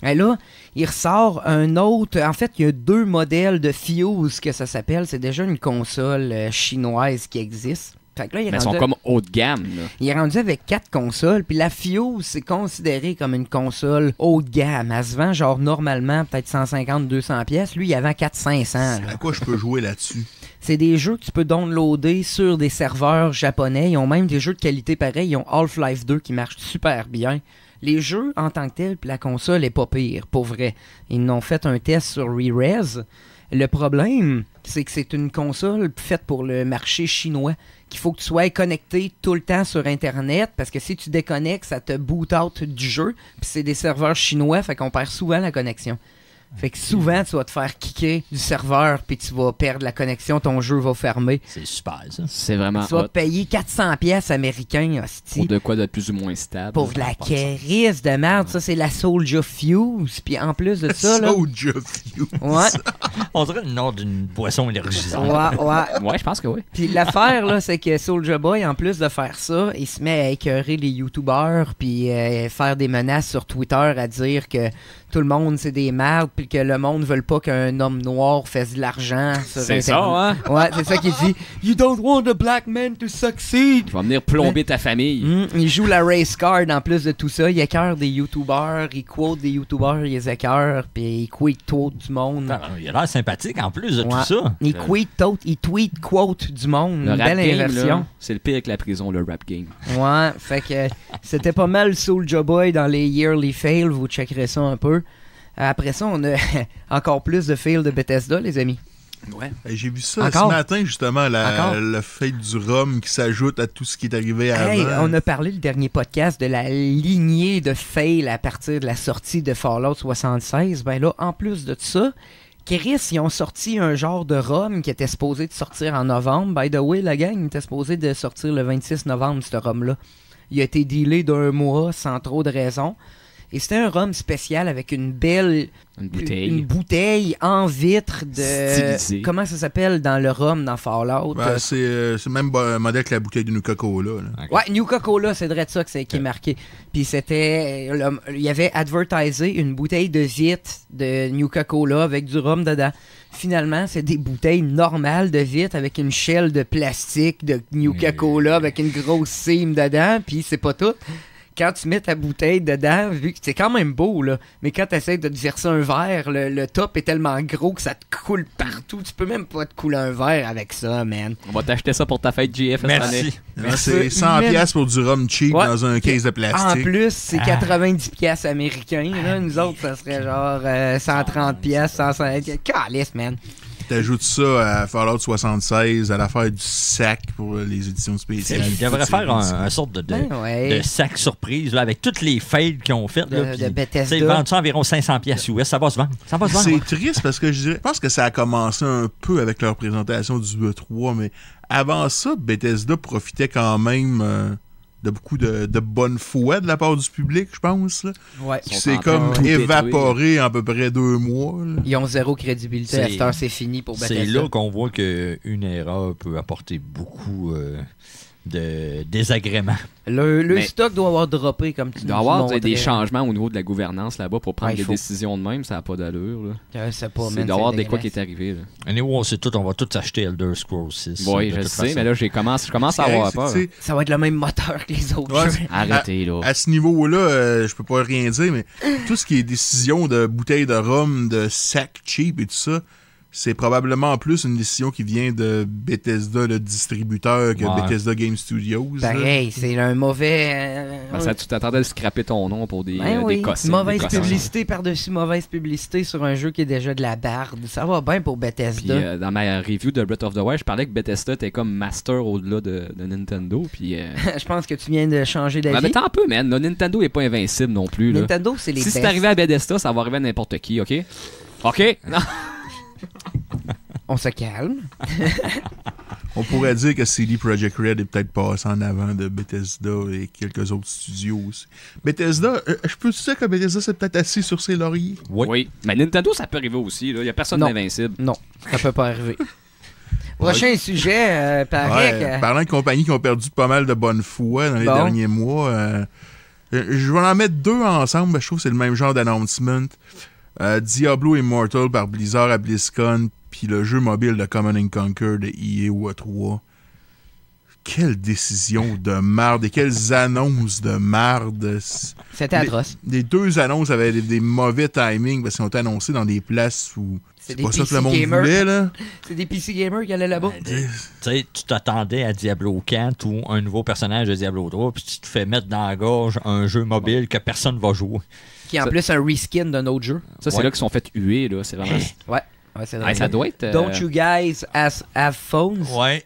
A: Et là, il ressort un autre... En fait, il y a 2 modèles de Fuse que ça s'appelle. C'est déjà une console chinoise qui existe. Fait que là,
D: mais ils sont comme haut de gamme. Là.
A: Il est rendu avec 4 consoles. Puis la Fuse, c'est considéré comme une console haut de gamme. Elle se vend genre normalement peut-être 150-200 pièces. Lui, il y vend 400-500.
C: À quoi je peux jouer là-dessus?
A: C'est des jeux que tu peux downloader sur des serveurs japonais. Ils ont même des jeux de qualité pareil. Ils ont Half-Life 2 qui marche super bien. Les jeux en tant que tels, puis la console est pas pire, pour vrai. Ils ont fait un test sur Re-Rez. Le problème, c'est que c'est une console faite pour le marché chinois, qu'il faut que tu sois connecté tout le temps sur Internet, parce que si tu déconnectes, ça te boot out du jeu, puis c'est des serveurs chinois, fait qu'on perd souvent la connexion. Fait que souvent, tu vas te faire kicker du serveur, puis tu vas perdre la connexion, ton jeu va fermer.
B: C'est super, ça.
D: C'est vraiment
A: Tu vas payer 400 pièces américains, hostie.
D: Pour de quoi de plus ou moins stable.
A: Pour de la cairise de merde. Ça, c'est la Soulja Fuse. Puis en plus de ça, là...
C: Soulja Fuse.
A: Ouais.
B: On dirait le nom d'une boisson énergisante.
D: Ouais, je pense que oui.
A: Puis l'affaire, là, c'est que Soulja Boy, en plus de faire ça, il se met à écœurer les YouTubers, puis faire des menaces sur Twitter à dire que tout le monde, c'est des merdes, puis que le monde ne veut pas qu'un homme noir fasse de l'argent sur
D: c'est
A: Internet.
D: Ça, hein?
A: Ouais, c'est ça qu'il dit. « You don't want a black man to succeed! »
D: Il va venir plomber ta famille.
A: Il joue la race card en plus de tout ça. Il écœure des YouTubers, il quote des YouTubers, il les écœure, puis il tweet du monde.
B: Il a l'air sympathique en plus de tout ça.
A: Il tweet quote du monde.
D: Le
A: une
D: rap
A: belle
D: game,
A: inversion.
D: là, c'est le pire que la prison, le rap game.
A: Ouais, fait que c'était pas mal Soulja Boy dans les yearly fails. Vous checkerez ça un peu. Après ça, on a encore plus de fails de Bethesda, les amis.
D: Ouais.
C: J'ai vu ça ce matin, justement, le fait du rhum qui s'ajoute à tout ce qui est arrivé avant.
A: On a parlé le dernier podcast de la lignée de fails à partir de la sortie de Fallout 76. Ben là, en plus de ça, Chris, ils ont sorti un genre de rhum qui était supposé de sortir en novembre. By the way, la gang était supposé de sortir le 26 novembre, ce rhum-là. Il a été dealé d'1 mois sans trop de raison. Et c'était un rhum spécial avec une belle...
D: Une
A: bouteille en vitre de...
D: Stylisée.
A: Comment ça s'appelle dans le rhum, dans Fallout?
C: Ben, c'est le même modèle que la bouteille de Nuka-Cola. Là.
B: Ok.
A: Ouais, Nuka-Cola, c'est vrai de ça qui est marqué. Puis c'était... Il y avait advertisé une bouteille de vitre de Nuka-Cola avec du rhum dedans. Finalement, c'est des bouteilles normales de vitre avec une shell de plastique de Nuka-Cola avec une grosse cime dedans, puis c'est pas tout. Quand tu mets ta bouteille dedans, vu que c'est quand même beau, là, mais quand tu essaies de te verser un verre, le top est tellement gros que ça te coule partout. Tu peux même pas te couler un verre avec ça, man.
D: On va t'acheter ça pour ta fête JF cette année.
B: Merci.
C: C'est 100$ pour du rhum cheap
A: Ouais.
C: dans un case de
A: En
C: plastique.
A: plus, c'est 90$ américains. Là. Nous autres, ça serait genre 130$, 150$. Calice, man.
C: T'ajoutes ça à Fallout 76, à l'affaire du sac pour les éditions spéciales.
B: Il devrait faire un sorte de
A: Ben ouais.
B: sac surprise là, avec toutes les fails qu'ils ont faites. Là,
A: De
B: puis,
A: Bethesda.
B: ils vendent ça environ 500$ US. Ça va se vendre. Ça va se vendre.
C: C'est triste parce que je pense que ça a commencé un peu avec leur présentation du E3, mais avant ça, Bethesda profitait quand même de beaucoup de bonne foi de la part du public, je pense. Là.
A: Ouais.
C: Qui
D: Ils sont
C: s'est
D: en train
C: comme
D: de tout
C: évaporé en à peu près 2 mois. Là.
A: Ils ont zéro crédibilité. À cette heure, c'est fini pour Bethesda.
B: C'est là qu'on voit qu'une erreur peut apporter beaucoup de désagréments.
A: Le
D: Mais-
A: stock doit avoir droppé, comme tu
D: Il
A: nous
D: doit y avoir
A: montrais.
D: des changements au niveau de la gouvernance là-bas pour prendre
A: Ouais, il
D: des
A: faut.
D: décisions de même, ça n'a pas d'allure. Là.
A: Je sais pas,
D: Il
A: man,
D: doit y avoir
A: c'est
D: des quoi qui
A: dégueulasse.
D: est arrivé. Là.
B: Anyway, on sait tout, on va tous acheter Elder Scrolls 6.
D: Oui,
B: de
D: je
B: toute
D: sais,
B: façon.
D: mais là, je commence à avoir peur.
C: Tu sais,
A: Ça va être le même moteur que les autres
C: Ouais,
A: jeux.
D: Arrêtez, là.
C: à ce niveau-là, je peux pas rien dire, mais tout ce qui est décision de bouteilles de rhum, de sac cheap et tout ça, c'est probablement plus une décision qui vient de Bethesda, le distributeur, que
B: Ouais.
C: Bethesda Game Studios. là.
A: Pareil, c'est un mauvais...
D: Ça, tu t'attendais à scraper ton nom pour des,
A: Ben oui,
D: des cossins.
A: mauvaise
D: des cossins.
A: publicité par-dessus mauvaise publicité sur un jeu qui est déjà de la barde. Ça va bien pour
D: Puis
A: Bethesda.
D: dans ma review de Breath of the Wild, je parlais que Bethesda était comme master au-delà de Nintendo. Puis,
A: Je pense que tu viens de changer
D: ben,
A: d'avis.
D: mais tant peu, man. Le Nintendo est pas invincible non plus. Là.
A: Nintendo, c'est les
D: Si c'est
A: best.
D: arrivé à Bethesda, ça va arriver à n'importe qui, OK? OK? Non.
A: On se calme.
C: On pourrait dire que CD Projekt Red est peut-être passé en avant de Bethesda et quelques autres studios aussi. Bethesda, je peux te dire que Bethesda s'est peut-être assis sur ses lauriers?
B: Oui.
D: Mais Nintendo, ça peut arriver aussi. Il n'y a personne
A: Non.
D: d'invincible.
A: Non, ça peut pas arriver. Prochain sujet, paraît
C: Ouais,
A: que...
C: parlant de compagnies qui ont perdu pas mal de bonne foi dans les
A: Bon.
C: derniers mois, je vais en mettre 2 ensemble, mais je trouve que c'est le même genre d'announcement. Diablo Immortal par Blizzard à BlizzCon, puis le jeu mobile de Command & Conquer de EA au E3. Quelle décision de marde et quelles annonces de marde.
A: C'était atroce.
C: Les 2 annonces avaient des mauvais timings parce qu'ils ont été annoncés dans des places où
A: C'est
C: c'est
A: des
C: pas ça que
A: PC
C: le monde
A: gamers.
C: voulait, là.
A: C'est des PC gamers qui allaient là-bas.
B: Tu sais, tu t'attendais à Diablo 4 ou un nouveau personnage de Diablo 3, puis tu te fais mettre dans la gorge un jeu mobile que personne va jouer.
A: Qui est en
D: Ça-
A: plus un reskin d'un autre jeu.
D: Ça, c'est
B: Ouais.
D: là qu'ils sont fait huer. Là. C'est vraiment...
A: Ouais. Ouais, c'est vrai.
D: Hey, ça doit être...
A: Don't you guys have phones?
B: Ouais.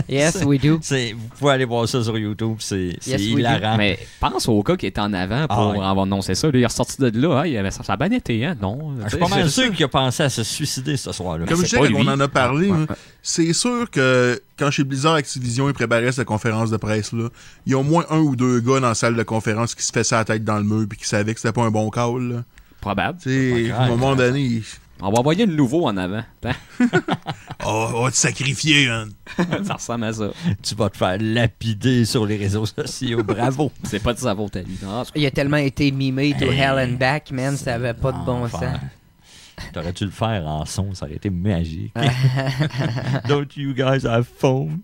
A: Yes, we do.
B: Vous pouvez aller voir ça sur YouTube, c'est
A: Yes, we do.
B: hilarant.
D: Mais pense au gars qui est en avant pour
B: Ah ouais.
D: avoir annoncé ça. Là, il est ressorti de là. Hey, ça a bien été, hein? Non.
B: Je suis pas mal sûr qu'il a pensé à se suicider ce soir-là.
C: Comme je
D: c'est
C: disais,
D: pas
C: quand on
D: lui.
C: en a parlé,
A: Ouais.
C: hein, c'est sûr que quand chez Blizzard Activision, ils préparaient cette conférence de presse-là, il y a au moins 1 ou 2 gars dans la salle de conférence qui se fait ça la tête dans le mur puis qui savaient que c'était pas un bon call. Là.
D: Probable.
C: Tu sais, à un moment donné,
D: On va envoyer le nouveau en avant. Hein?
C: on va te sacrifier, man.
D: Ça ressemble à ça.
B: Tu vas te faire lapider sur les réseaux sociaux. Bravo.
D: C'est pas de sa faute à lui. Non,
A: Il a tellement été mimé to hell and back, man, ça avait pas de bon sens.
B: Enfer. T'aurais dû le faire en son, ça aurait été magique. Don't you guys have phones?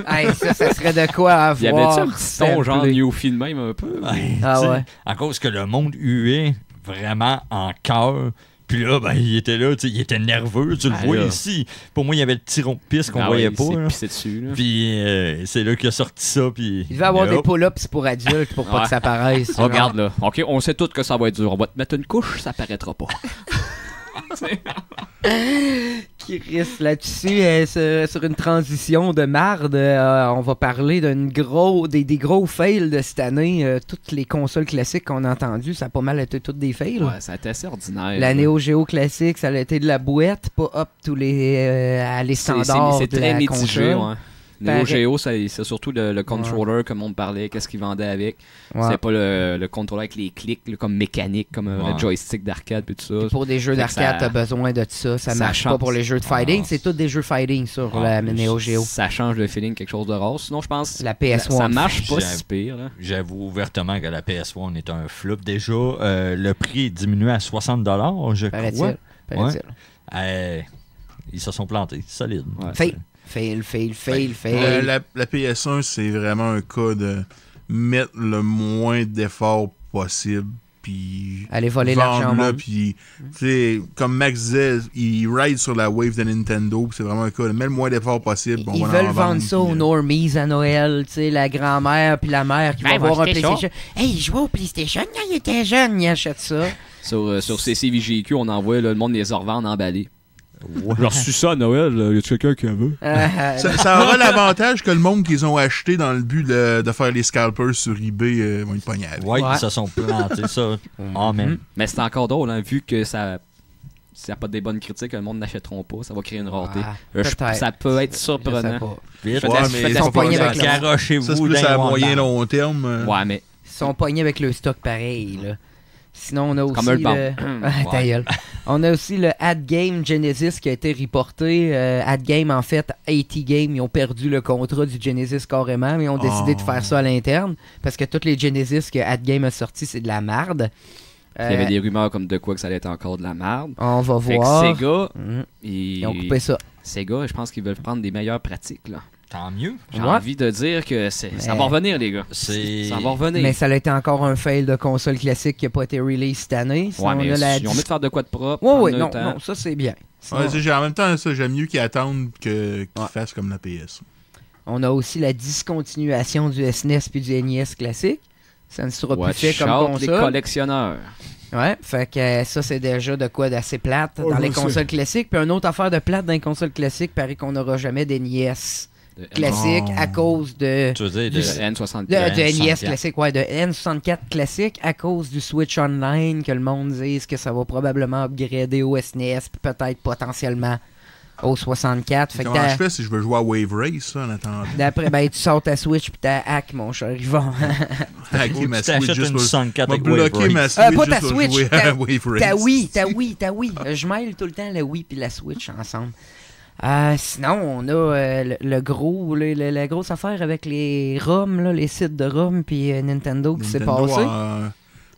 A: Hey, ça serait de quoi avoir.
D: il y avait-tu un petit ton genre
A: samplé?
D: Newfie de même un peu?
A: Ah
B: Tu sais,
A: ouais.
B: À cause que le monde huait vraiment en cœur. Puis là, ben, il était là, tu sais, il était nerveux, tu le
D: Ah,
B: vois
D: là.
B: ici. Pour moi, il y avait le petit rond de piste qu'on
D: Ah
B: voyait
D: ouais,
B: pas.
D: il s'est
B: là.
D: pissé dessus. Là.
B: Puis c'est là qu'il a sorti ça. Puis
A: Il devait avoir des
B: hop.
A: pull-ups pour adultes pour pas
D: Ouais.
A: que ça paraisse.
D: Regarde là. OK, on sait tous que ça va être dur. On va te mettre une couche, ça paraîtra pas.
A: Qui risque là-dessus, sur une transition de marde, on va parler des gros fails de cette année. Toutes les consoles classiques qu'on a entendues, ça a pas mal été toutes des fails.
D: Ouais, ça a été assez ordinaire.
A: La Neo Geo classique, ça a été de la bouette, pas up tous les
D: C'est
A: standards
D: c'est
A: de
D: très
A: la
D: mitigé.
A: console.
D: Ouais. Neo Geo, c'est surtout le controller, comme on parlait, qu'est-ce qu'ils vendaient avec.
A: Ouais.
D: C'est pas le contrôleur avec les clics, là, comme mécanique, comme le joystick d'arcade et tout ça.
A: Puis pour des jeux d'arcade, t'as besoin de ça. Ça marche pas pour les jeux de fighting. C'est tous des jeux fighting sur la Neo Geo.
D: Ça change le feeling, quelque chose de rare. Sinon, je pense
A: la PS1,
D: ça marche pas si pire. Là.
B: J'avoue ouvertement que la PS1 est un flop. Déjà, le prix est diminué à 60$, je crois. Ouais. Ils se sont plantés. Solide.
A: Ouais. Fail.
C: La PS1, c'est vraiment un cas de mettre le moins d'efforts possible. Puis
A: aller voler l'argent.
C: Puis, comme Max disait, il ride sur la wave de Nintendo. C'est vraiment un cas de mettre le moins d'efforts possible.
A: Ils veulent vendre ça aux normies à Noël. La grand-mère puis la mère qui va avoir un PlayStation. Hey, il jouait au PlayStation quand il était jeune, il achète ça.
D: Sur CCVGQ, on envoie le monde les revendre emballés. J'ai reçu ça à Noël, y a quelqu'un qui en veut?
C: Ça aura l'avantage que le monde qu'ils ont acheté dans le but de faire les scalpers sur eBay vont être pognés avec.
B: Ouais, ils se sont plantés, ça. Amen.
D: Mais c'est encore drôle, hein, vu que ça n'a pas des bonnes critiques, le monde n'achèteront pas, ça va créer une rareté. Ça peut être surprenant.
B: Vite,
A: mais ils sont pognés avec
B: garochez-vous.
C: Ça, c'est plus à moyen long terme.
D: Ouais, mais...
A: Ils sont pognés avec le stock pareil, là. Sinon, on a aussi on a aussi le Ad Game Genesis qui a été reporté. Ad Game, en fait, AT Game, ils ont perdu le contrat du Genesis carrément, mais ils ont décidé de faire ça à l'interne parce que toutes les Genesis que Ad Game a sortis, c'est de la marde.
D: Il y avait des rumeurs comme de quoi que ça allait être encore de la marde.
A: On va voir.
D: Sega,
A: ils ont coupé ça.
D: Sega, je pense qu'ils veulent prendre des meilleures pratiques, là.
B: Tant mieux.
D: J'ai envie de dire que ça va revenir, les gars. Ça va revenir.
A: Mais ça a été encore un fail de console classique qui n'a pas été release cette année.
D: Ouais, mais ils ont mis de faire de quoi de propre.
A: Non, ça c'est bien.
C: Sinon... Ouais, en même temps, ça, j'aime mieux qu'ils attendent qu'ils fassent comme la PS.
A: On a aussi la discontinuation du SNES puis du NES classique. Ça ne sera plus fait comme console.
D: Les collectionneurs.
A: Ouais, fait que ça, c'est déjà de quoi d'assez plate dans les consoles classiques. Puis une autre affaire de plate dans les consoles classiques, paraît qu'on n'aura jamais des NES classique à cause de...
B: Tu veux dire
D: de N64.
A: De NES classique, de N64 classique à cause du Switch Online, que le monde dise que ça va probablement upgrader au SNES, puis peut-être potentiellement au 64. Fait
C: comment je fais si je veux jouer à Wave Race, en attendant?
A: D'après, tu sors ta Switch puis t'as hack, mon cher Yvon.
C: Hacker ma Switch juste pour...
B: 64 avec
C: bloquer ma Switch
A: pas ta Switch,
C: ta Wave Race.
A: Ta Wii. Je mêle tout le temps la Wii puis la Switch ensemble. Sinon, on a la grosse affaire avec les ROM, là, les sites de ROM puis Nintendo qui s'est passé.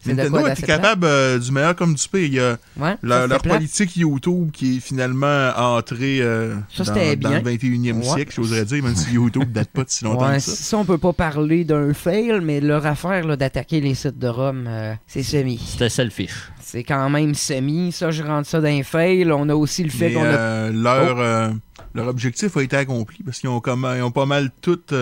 C: Nintendo est capable du meilleur comme du pire. Il y a leur politique YouTube qui est finalement entrée dans le 21e siècle, j'oserais dire, même si YouTube ne date pas de si longtemps que ça.
A: Ça, on peut pas parler d'un fail, mais leur affaire là, d'attaquer les sites de ROM, c'est semi.
B: C'était selfish.
A: C'est quand même semi. Ça, je rentre ça dans un fail. On a aussi le fait qu'on a...
C: Leur objectif a été accompli parce qu'ils ont pas mal toutes...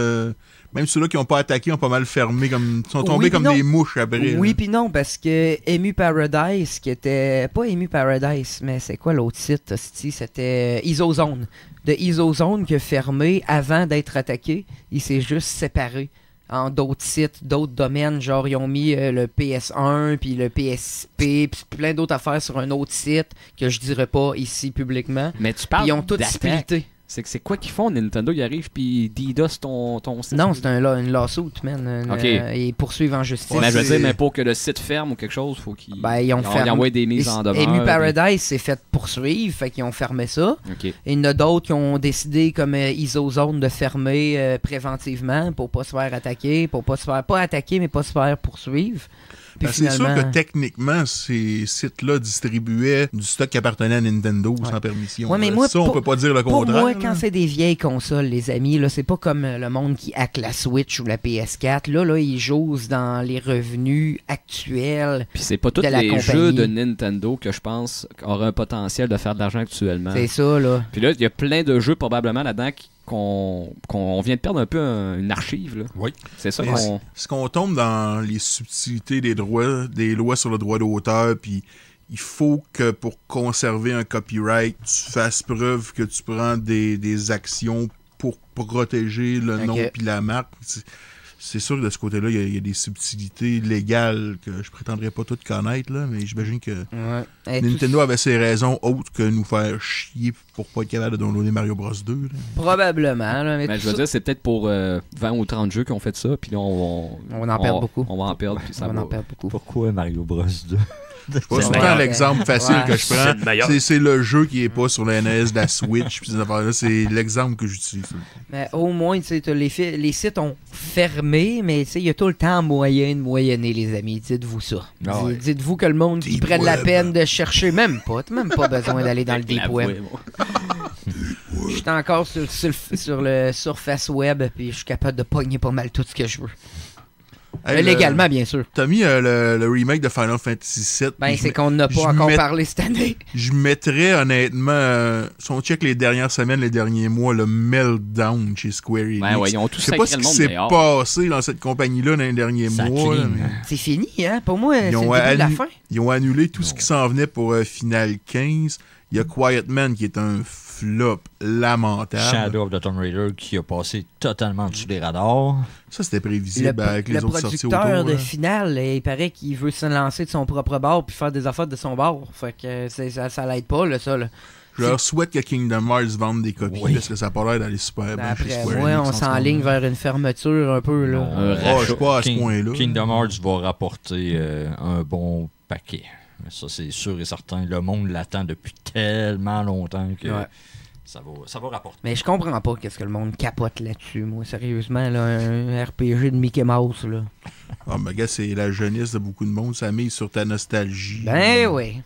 C: Même ceux-là qui n'ont pas attaqué ont pas mal fermé, ils sont tombés comme des mouches après.
A: Oui, puis non, parce que Emu Paradise, qui était... Pas Emu Paradise, mais c'est quoi l'autre site? C'était Isozone. De Isozone qui a fermé avant d'être attaqué. Il s'est juste séparé en d'autres sites, d'autres domaines. Genre, ils ont mis le PS1, puis le PSP, puis plein d'autres affaires sur un autre site que je dirais pas ici publiquement.
D: Mais tu parles
A: ils ont tout splitté.
D: C'est quoi qu'ils font? Nintendo, ils arrivent puis DDoS ton site?
A: Non, c'est une lawsuit, man. Ils poursuivent en justice.
D: Mais je veux dire, mais pour que le site ferme ou quelque chose, il faut qu'ils
A: ils
D: envoient des mises en demeure.
A: Emu Paradise s'est fait poursuivre, fait qu'ils ont fermé ça.
D: Okay.
A: Et il y en a d'autres qui ont décidé, comme Isozone, de fermer préventivement pour pas se faire attaquer, pour pas se faire attaquer, mais pas se faire poursuivre.
C: C'est sûr que techniquement, ces sites-là distribuaient du stock qui appartenait à Nintendo sans permission.
A: Ouais, mais moi,
C: ça, on peut pas dire le contraire.
A: Pour moi, quand c'est des vieilles consoles, les amis, là, c'est pas comme le monde qui hack la Switch ou la PS4. Là, ils jouent dans les revenus actuels.
D: Puis c'est pas tous les jeux de Nintendo que je pense auraient un potentiel de faire de l'argent actuellement.
A: C'est ça, là.
D: Puis là, il y a plein de jeux probablement là-dedans qu'on vient de perdre un peu une archive. Là.
B: Oui.
D: C'est ça
C: Est-ce qu'on tombe dans les subtilités des lois sur le droit d'auteur, puis il faut que pour conserver un copyright, tu fasses preuve que tu prends des actions pour protéger le nom puis la marque. c'est sûr que de ce côté-là, il y a des subtilités légales que je prétendrais pas toutes connaître, là, mais j'imagine que Nintendo avait ses raisons autres que nous faire chier pour pas être capable de downloader Mario Bros 2. Là.
A: Probablement. Là, mais
D: je veux dire, c'est peut-être pour 20 ou 30 jeux qui ont fait ça, puis là, on
A: en perd beaucoup.
D: On va en perdre, puis ça va.
A: en perdre beaucoup.
B: Pourquoi Mario Bros 2?
C: C'est pas souvent l'exemple facile que je prends. C'est le jeu qui est pas sur la NES, de la Switch, puis ces affaires-là. C'est l'exemple que j'utilise.
A: Mais au moins, les sites ont fermé, mais il y a tout le temps moyen de moyenner, les amis. Dites-vous ça. Dites-vous que le monde qui prenne la peine de chercher, même pas besoin d'aller dans le deep web. Je suis encore sur le Surface Web, puis je suis capable de pogner pas mal tout ce que je veux. Hey, légalement, bien sûr.
C: T'as mis le remake de Final Fantasy VII.
A: Ben, c'est qu'on n'a pas encore parlé cette année.
C: Je mettrais honnêtement, si on check les dernières semaines, les derniers mois, le meltdown chez Square Enix.
D: Ben ouais, ils ont tout
C: sacré le monde. Je sais pas ce qui s'est passé dans cette compagnie-là dans les derniers mois. Là, mais...
A: C'est fini, hein? Pour moi, c'est le début de la fin.
C: Ils ont annulé tout ce qui s'en venait pour Final 15. Il y a Quiet Man qui est un flop lamentable.
B: Shadow of the Tomb Raider qui a passé totalement dessus des radars.
C: Ça, c'était prévisible avec les autres sorties autour.
A: Le producteur de Final, il paraît qu'il veut se lancer de son propre bord puis faire des affaires de son bord. Fait que ça l'aide pas, là, ça. Là.
C: Je leur souhaite que Kingdom Hearts vende des copies parce que ça n'a pas l'air d'aller super bien chez Square Enix.
A: On s'enligne vers une fermeture un peu. Là.
C: Je suis pas à ce point-là.
B: Kingdom Hearts va rapporter un bon paquet. Ça, c'est sûr et certain. Le monde l'attend depuis tellement longtemps que ça va rapporter.
A: Mais je comprends pas qu'est-ce que le monde capote là-dessus, moi. Sérieusement, là, un RPG de Mickey Mouse, là.
C: Ah, mais gars, c'est la jeunesse de beaucoup de monde. Ça mise sur ta nostalgie.
A: Ben oui.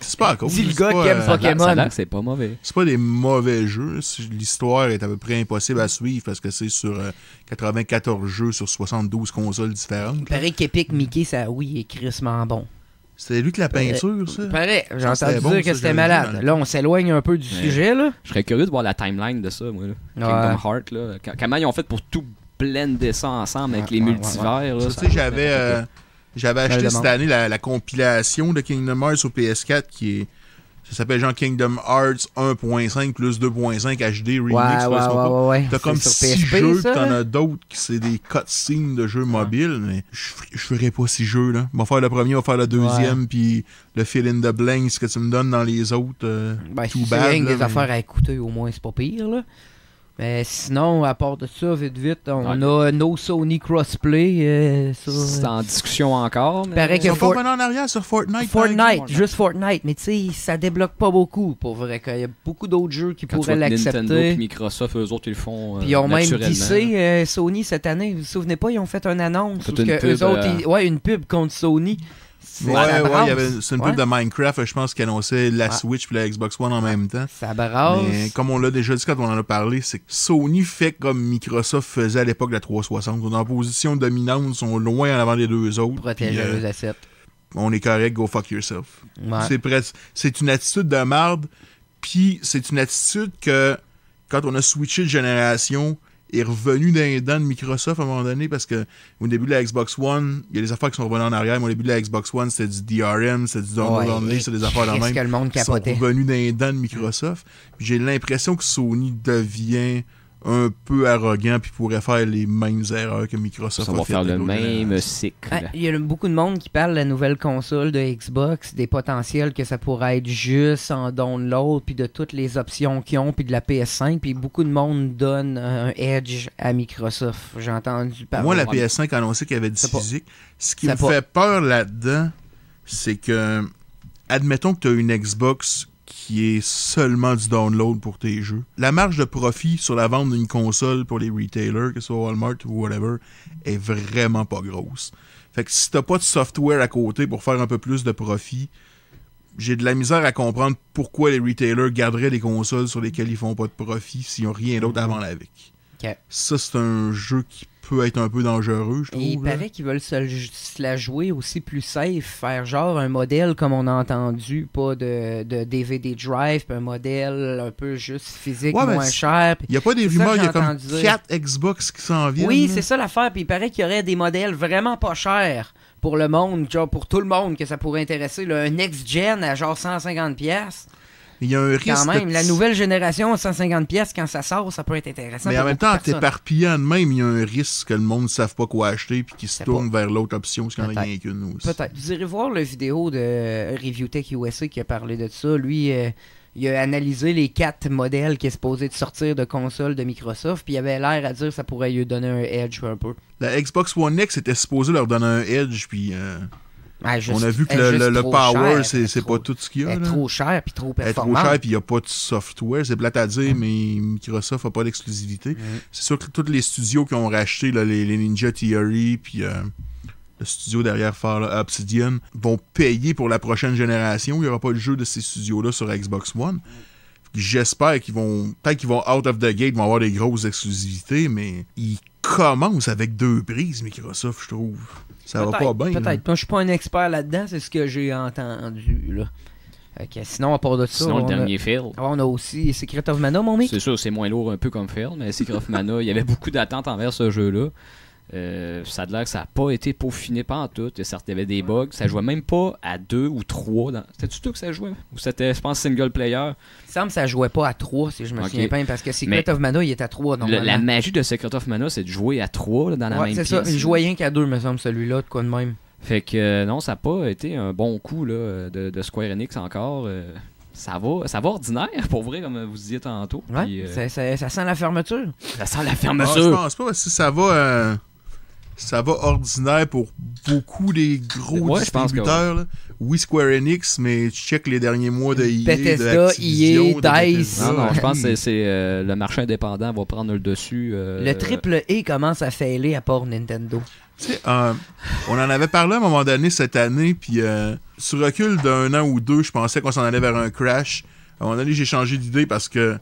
C: C'est pas à cause.
A: Dis le gars qui aime Pokémon.
D: C'est pas mauvais.
C: C'est pas des mauvais jeux. L'histoire est à peu près impossible à suivre parce que c'est sur 94 jeux sur 72 consoles différentes.
A: Il paraît qu'Epic Mickey, ça, oui, est crissement bon.
C: C'était lui que la peinture, ça?
A: Pareil, j'ai entendu dire que c'était malade. Là, on s'éloigne un peu du sujet, là.
D: Je serais curieux de voir la timeline de ça, moi. Là. Kingdom Hearts, là. Comment ils ont fait pour tout blender ça ensemble avec les multivers, là.
C: Tu sais, j'avais acheté cette année la compilation de Kingdom Hearts sur PS4 qui est... Ça s'appelle genre Kingdom Hearts 1.5 plus 2.5 HD Remix.
A: Ouais.
C: T'as comme 6 jeux, pis t'en as d'autres qui c'est des cutscenes de jeux mobiles, mais je ferais pas 6 jeux, là. On va faire le premier, on va faire le deuxième, puis le fill in the blanks que tu me donnes dans les autres.
A: Tout bad. C'est des affaires à écouter, au moins, c'est pas pire, là. Mais sinon, à part de ça, vite, on a No Sony Crossplay.
D: C'est en discussion encore.
C: Mais... Ils sont pas venus en arrière sur Fortnite.
A: Juste Fortnite. Mais tu sais, ça débloque pas beaucoup, pour vrai. Il y a beaucoup d'autres jeux qui pourraient l'accepter.
D: Nintendo et Microsoft, eux autres, ils le font.
A: Puis ils ont même dissé Sony cette année. Vous vous souvenez pas, ils ont fait une annonce. Une pub contre Sony.
C: C'est une pub de Minecraft, je pense, qui annonçait la Switch et la Xbox One en même temps.
A: Ça brasse.
C: Mais comme on l'a déjà dit quand on en a parlé, c'est que Sony fait comme Microsoft faisait à l'époque de la 360. On est en position dominante, ils sont loin en avant des deux autres.
A: Protéger les assets.
C: On est correct, go fuck yourself.
A: Ouais.
C: C'est une attitude de marde, puis c'est une attitude que quand on a switché de génération, est revenu dans les dents de Microsoft à un moment donné parce que au début de la Xbox One, il y a des affaires qui sont revenues en arrière, mais au début de la Xbox One, c'était du DRM, c'était du download only, c'était des affaires de même
A: que le monde
C: qui sont revenus dans les dents de Microsoft. Puis j'ai l'impression que Sony devient un peu arrogant puis pourrait faire les mêmes erreurs que Microsoft
D: a fait. Ça va faire le même cycle.
A: Il y a beaucoup de monde qui parle de la nouvelle console de Xbox, des potentiels que ça pourrait être juste en download, puis de toutes les options qu'ils ont, puis de la PS5, puis beaucoup de monde donne un edge à Microsoft. J'ai entendu parler.
C: Moi, la PS5 a annoncé qu'il y avait du physique. Ce qui me fait peur là-dedans, c'est que, admettons que tu as une Xbox qui est seulement du download pour tes jeux. La marge de profit sur la vente d'une console pour les retailers, que ce soit Walmart ou whatever, est vraiment pas grosse. Fait que si t'as pas de software à côté pour faire un peu plus de profit, j'ai de la misère à comprendre pourquoi les retailers garderaient des consoles sur lesquelles ils font pas de profit s'ils n'ont rien d'autre à vendre avec.
A: Okay.
C: Ça, c'est un jeu qui peut être un peu dangereux, je trouve.
A: Et il paraît qu'ils veulent se la jouer aussi plus safe, faire genre un modèle comme on a entendu, pas de DVD drive, puis un modèle un peu juste physique, moins cher.
C: Il n'y a pas des rumeurs, il y a comme 4 Xbox qui s'en viennent.
A: Oui, c'est ça l'affaire, puis il paraît qu'il y aurait des modèles vraiment pas chers pour le monde, genre pour tout le monde, que ça pourrait intéresser, là, un next-gen à genre 150$.
C: Il y a un risque.
A: Quand même, la nouvelle génération à 150 pièces, quand ça sort, ça peut être intéressant.
C: Mais
A: pour
C: en même
A: beaucoup de
C: temps,
A: personnes.
C: t'éparpillant de même, il y a un risque que le monde ne sache pas quoi acheter puis qu'ils se
A: C'est
C: tournent vers l'autre option parce qu'il n'y en a
A: Peut-être.
C: rien qu'une aussi.
A: Peut-être. Vous irez voir la vidéo de Review Tech USA qui a parlé de ça. Lui, il a analysé les 4 modèles qui est supposé de sortir de consoles de Microsoft, puis il avait l'air à dire que ça pourrait lui donner un edge un peu.
C: La Xbox One X était supposée leur donner un edge, puis
A: Ouais, juste-
C: on a vu que
A: elle est juste
C: le
A: trop
C: power,
A: chère, elle
C: c'est
A: est trop-
C: pas tout ce qu'il y a.
A: Elle est
C: là.
A: trop chère puis trop
C: Elle est trop
A: performante.
C: chère, puis il n'y a pas de software. C'est plate à dire, mais Microsoft n'a pas d'exclusivité. C'est sûr que tous les studios qui ont racheté là, les Ninja Theory, puis le studio derrière Obsidian, vont payer pour la prochaine génération. Il n'y aura pas de jeu de ces studios-là sur Xbox One. J'espère qu'ils vont... Peut-être qu'ils vont out of the gate, vont avoir des grosses exclusivités, mais ils commencent avec 2 prises, Microsoft, je trouve. Ça va pas bien. là.
A: Peut-être. Moi, je suis pas un expert là-dedans, c'est ce que j'ai entendu. Là. Fait que sinon, à part de ça,
D: Sinon, le
A: on
D: dernier film.
A: on a aussi Secret of Mana, mon mec.
D: C'est sûr, c'est moins lourd un peu comme film, mais Secret of Mana, il y avait beaucoup d'attentes envers ce jeu-là. Ça a l'air que ça n'a pas été peaufiné pantoute. Certes, il y avait des bugs. Ça jouait même pas à 2 ou 3. C'était-tu tout que ça jouait? Ou c'était, je pense, single player?
A: Il semble que ça jouait pas à 3, si je me
D: Ok.
A: souviens bien, parce que Secret
D: Mais
A: of Mana, il est à 3 normalement.
D: La magie de Secret of Mana, c'est de jouer à 3 là, dans la
A: Ouais,
D: même
A: c'est
D: pièce.
A: ça. Il jouait rien qu'à 2, me semble, celui-là, de quoi de même.
D: Fait que non, ça n'a pas été un bon coup là, de Square Enix encore. Ça va ordinaire, pour vrai, comme vous disiez tantôt.
A: Ouais,
D: Puis,
A: ça sent la fermeture.
D: ça sent la
C: Ah, je
D: fermeture.
C: pense pas, parce que ça va ordinaire pour beaucoup des gros
D: Ouais, je pense que
C: distributeurs. Là. Oui, Square Enix, mais check les derniers mois de EA,
A: Bethesda,
C: de Activision,
A: EA,
C: de Bethesda.
A: DICE.
D: Non, je pense que c'est le marché indépendant va prendre le dessus.
A: Le triple E commence à failer à part Nintendo.
C: Tu sais, on en avait parlé à un moment donné cette année, puis sur recul d'un an ou deux, je pensais qu'on s'en allait vers un crash. À un moment donné, j'ai changé d'idée parce que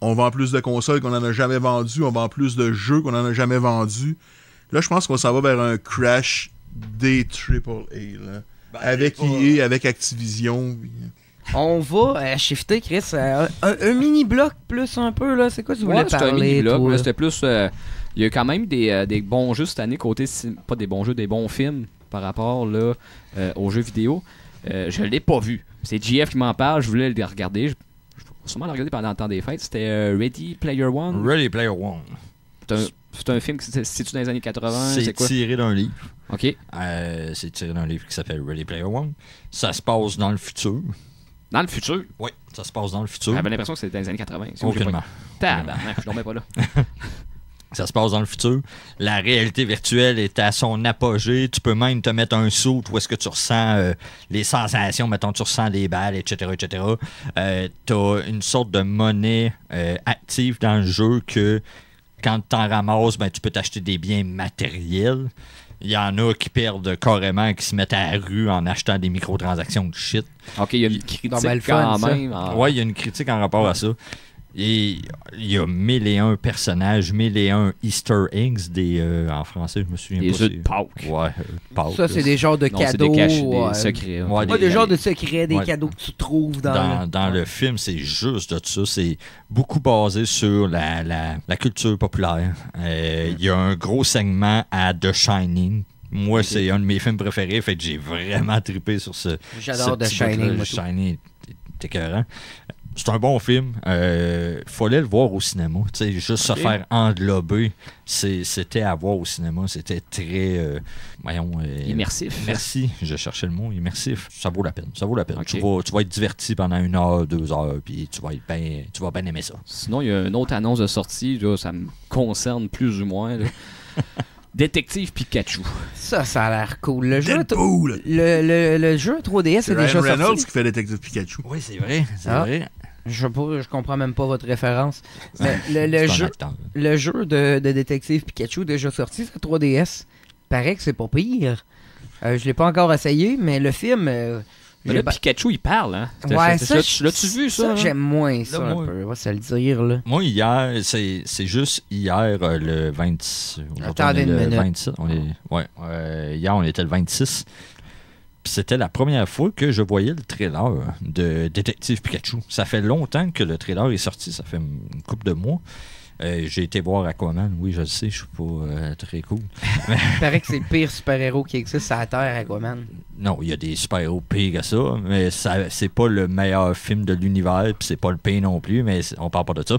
C: on vend plus de consoles qu'on n'en a jamais vendues, on vend plus de jeux qu'on n'en a jamais vendus. Là, je pense qu'on s'en va vers un crash des AAA, là. Avec EA, avec Activision. Puis...
A: On va shifter, Chris, un mini-bloc plus un peu, là. C'est quoi tu voulais
D: Ouais, c'était un
A: parler,
D: mini-bloc.
A: toi?
D: Là, c'était plus. Il y a quand même des bons jeux cette année, côté. Pas des bons jeux, des bons films par rapport là, aux jeux vidéo. Je l'ai pas vu. C'est JF qui m'en parle, je voulais le regarder. Je vais sûrement le regarder pendant le temps des fêtes. C'était Ready Player One.
B: Ready Player One.
D: C'est un film qui se situe dans les années 80.
B: C'est
D: quoi?
B: tiré d'un livre.
D: Ok.
B: C'est tiré d'un livre qui s'appelle Ready Player One. Ça se passe dans le futur.
D: Dans le futur.
B: Oui, ça se passe dans le futur.
D: J'avais l'impression que c'était dans les années 80. C'est où j'ai
B: Aucunement.
D: pas- Tabarnak, je dormais pas là.
B: Ça se passe dans le futur. La réalité virtuelle est à son apogée. Tu peux même te mettre un saut où est-ce que tu ressens les sensations. Mettons, tu ressens des balles, etc. etc. Tu as une sorte de monnaie active dans le jeu que quand tu en ramasses, ben, tu peux t'acheter des biens matériels. Il y en a qui perdent carrément, qui se mettent à la rue en achetant des microtransactions de shit.
D: Ok, il y a une critique
A: Normal
D: quand
A: fun, ça.
D: même.
B: Ouais, il y a une critique en rapport à ça. Et il y a 1001 personnages, 1001 Easter eggs, en français, je me souviens
D: Des
B: pas.
D: œufs de Pâques.
B: Ouais, Pâques.
A: Ça, c'est des genres de
D: Non, c'est
A: cadeaux.
D: des cachets,
A: ouais.
D: des secrets.
B: Ouais,
A: Pas des genres de secrets, des
B: Ouais.
A: cadeaux que tu trouves dans...
B: Dans le film, c'est juste de ça. C'est beaucoup basé sur la culture populaire. Il y a un gros segment à The Shining. Moi, c'est un de mes films préférés. Fait que j'ai vraiment trippé sur ce.
A: J'adore
B: ce
A: The
B: petit
A: Shining,
B: bout-là.
A: moi,
B: The
A: tout.
B: Shining est écœurant. C'est un bon film. Fallait le voir au cinéma. Tu sais, juste se faire englober, c'était à voir au cinéma. C'était très...
D: Immersif.
B: Merci, je cherchais le mot. Immersif. Ça vaut la peine. Ça vaut la peine.
D: Ok.
B: Tu vas être diverti pendant 1 heure, 2 heures, puis tu vas bien aimer ça.
D: Sinon, il y a une autre annonce de sortie, là, ça me concerne plus ou moins. là. Détective Pikachu.
A: Ça a l'air cool. Le jeu,
C: Deadpool!
A: le jeu 3DS
C: C'est
A: est déjà
C: Ryan Reynolds
A: sorti.
C: qui fait Détective Pikachu.
B: Oui, c'est vrai. C'est
A: Ah.
B: vrai.
A: Je sais pas, je comprends même pas votre référence. Mais
B: C'est
A: le
B: un
A: jeu,
B: acteur.
A: le jeu de Détective Pikachu déjà sorti sur 3DS, paraît que c'est pas pire. Je l'ai pas encore essayé, mais le film...
D: Mais là, Pikachu, il parle, hein?
A: Ouais, ça,
D: L'as-tu vu, ça? hein?
A: j'aime moins ça
B: Là, moi-
A: un peu, on va se le dire, là.
B: Moi, hier, c'est juste hier, le 26. Aujourd'hui,
A: Attendez
B: on est
A: une
B: le
A: minute.
B: 27. Hier, on était le 26. Puis c'était la première fois que je voyais le trailer de Détective Pikachu. Ça fait longtemps que le trailer est sorti, ça fait une couple de mois. J'ai été voir Aquaman. Oui, je le sais, je suis pas très cool.
A: Il paraît que c'est le pire super-héros qui existe sur la Terre, Aquaman.
B: Non, il y a des super-héros pires que ça, mais c'est pas le meilleur film de l'univers, puis c'est pas le pire non plus, mais on parle pas de ça.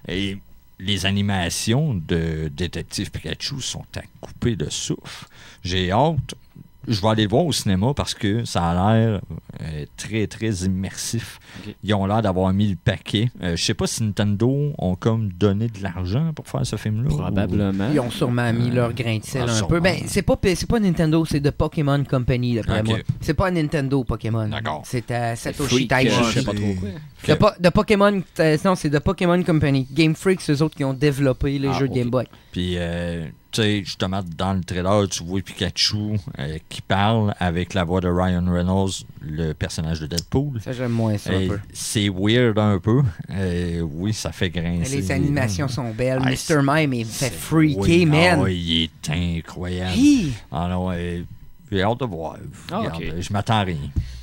B: Et les animations de Détective Pikachu sont à couper de souffle. J'ai hâte. Je vais aller le voir au cinéma parce que ça a l'air très, très immersif.
D: Okay.
B: Ils ont l'air d'avoir mis le paquet. Je sais pas si Nintendo ont comme donné de l'argent pour faire ce film-là.
D: Probablement.
A: Ils ont sûrement mis leur grain de sel un
B: sûrement.
A: peu. Ben, c'est pas Nintendo, c'est de Pokémon Company, d'après
B: Ok.
A: moi. C'est pas Nintendo Pokémon.
B: D'accord.
A: C'est à Satoshi
D: Freak,
A: Taichi.
D: je sais pas trop quoi.
A: De Pokémon, non, c'est de Pokémon Company. Game Freak, c'est eux autres qui ont développé les jeux de Game Boy.
B: Puis, tu sais, justement, dans le trailer, tu vois Pikachu qui parle avec la voix de Ryan Reynolds, le personnage de Deadpool.
A: Ça, j'aime moins ça un peu.
B: C'est weird un peu. Oui, ça fait grincer.
A: Les animations sont belles.
B: Ah,
A: Mr. Mime, il me fait freaker,
B: oui,
A: man.
B: Ah, il est incroyable.
A: Hi!
B: Ah non, j'ai hâte de voir.
D: Ah,
B: Regarde,
D: ok.
B: je m'attends à rien.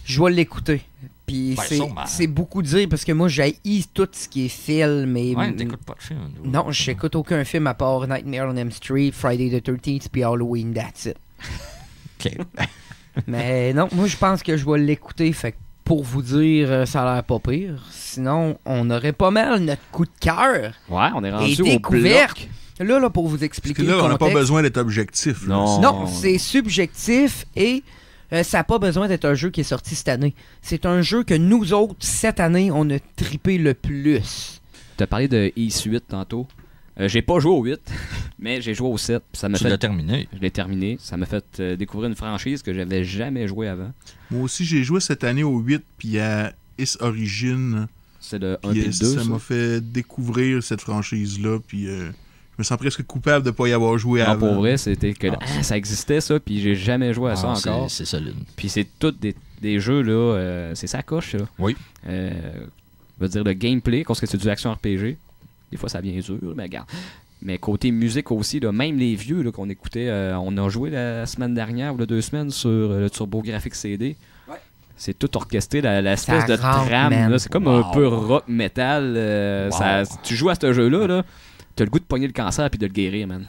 A: Je vais l'écouter. Puis
B: Ben,
A: c'est
B: sûrement.
A: c'est beaucoup dire parce que moi, j'haïs tout ce qui est film. Et
B: Ouais, t'écoutes pas le film. toi.
A: non, j'écoute aucun film à part Nightmare on Elm Street, Friday the 13th puis Halloween, that's it.
B: OK.
A: Mais non, moi, je pense que je vais l'écouter. Fait que pour vous dire, ça a l'air pas pire. Sinon, on aurait pas mal notre coup de cœur.
D: Ouais, on est
A: Et
D: rendu au
A: découverte.
D: bloc.
A: Là, pour vous
C: Parce que
A: expliquer
C: là,
A: le
C: on n'a pas
A: contexte.
C: besoin d'être objectif. là.
D: Non.
A: Non, c'est subjectif et ça n'a pas besoin d'être un jeu qui est sorti cette année. C'est un jeu que nous autres, cette année, on a trippé le plus.
D: Tu as parlé de Is 8 tantôt. J'ai pas joué au 8, mais j'ai joué au 7. Ça m'a
B: Tu l'as
D: fait...
B: terminé.
D: Je l'ai terminé. Ça m'a fait découvrir une franchise que j'avais jamais joué avant.
C: Moi aussi, j'ai joué cette année au 8, puis à Is Origin.
D: C'est le 1
C: Puis
D: et le 2.
C: ça m'a fait découvrir cette franchise-là, puis je me sens presque coupable de ne pas y avoir joué
D: Non,
C: avant.
D: pour vrai, c'était que
B: Ah,
D: ça existait ça, puis j'ai jamais joué à ça
B: Ah,
D: encore.
B: c'est solide.
D: Puis c'est tous des jeux, là, c'est ça coche, là.
B: Oui.
D: Je veux dire, le gameplay, parce que c'est du action RPG. Des fois, ça vient dur, mais regarde. Mais côté musique aussi, là, même les vieux là, qu'on écoutait, on a joué la semaine dernière ou 2 semaines sur le TurboGrafx CD.
A: Ouais.
D: C'est tout orchestré, l'espèce
A: Ça
D: de
A: rentre,
D: trame.
A: man.
D: Là, c'est comme un peu rock metal.
B: Wow.
D: Tu joues à ce jeu-là, là, t'as le goût de pogner le cancer puis de le guérir, man.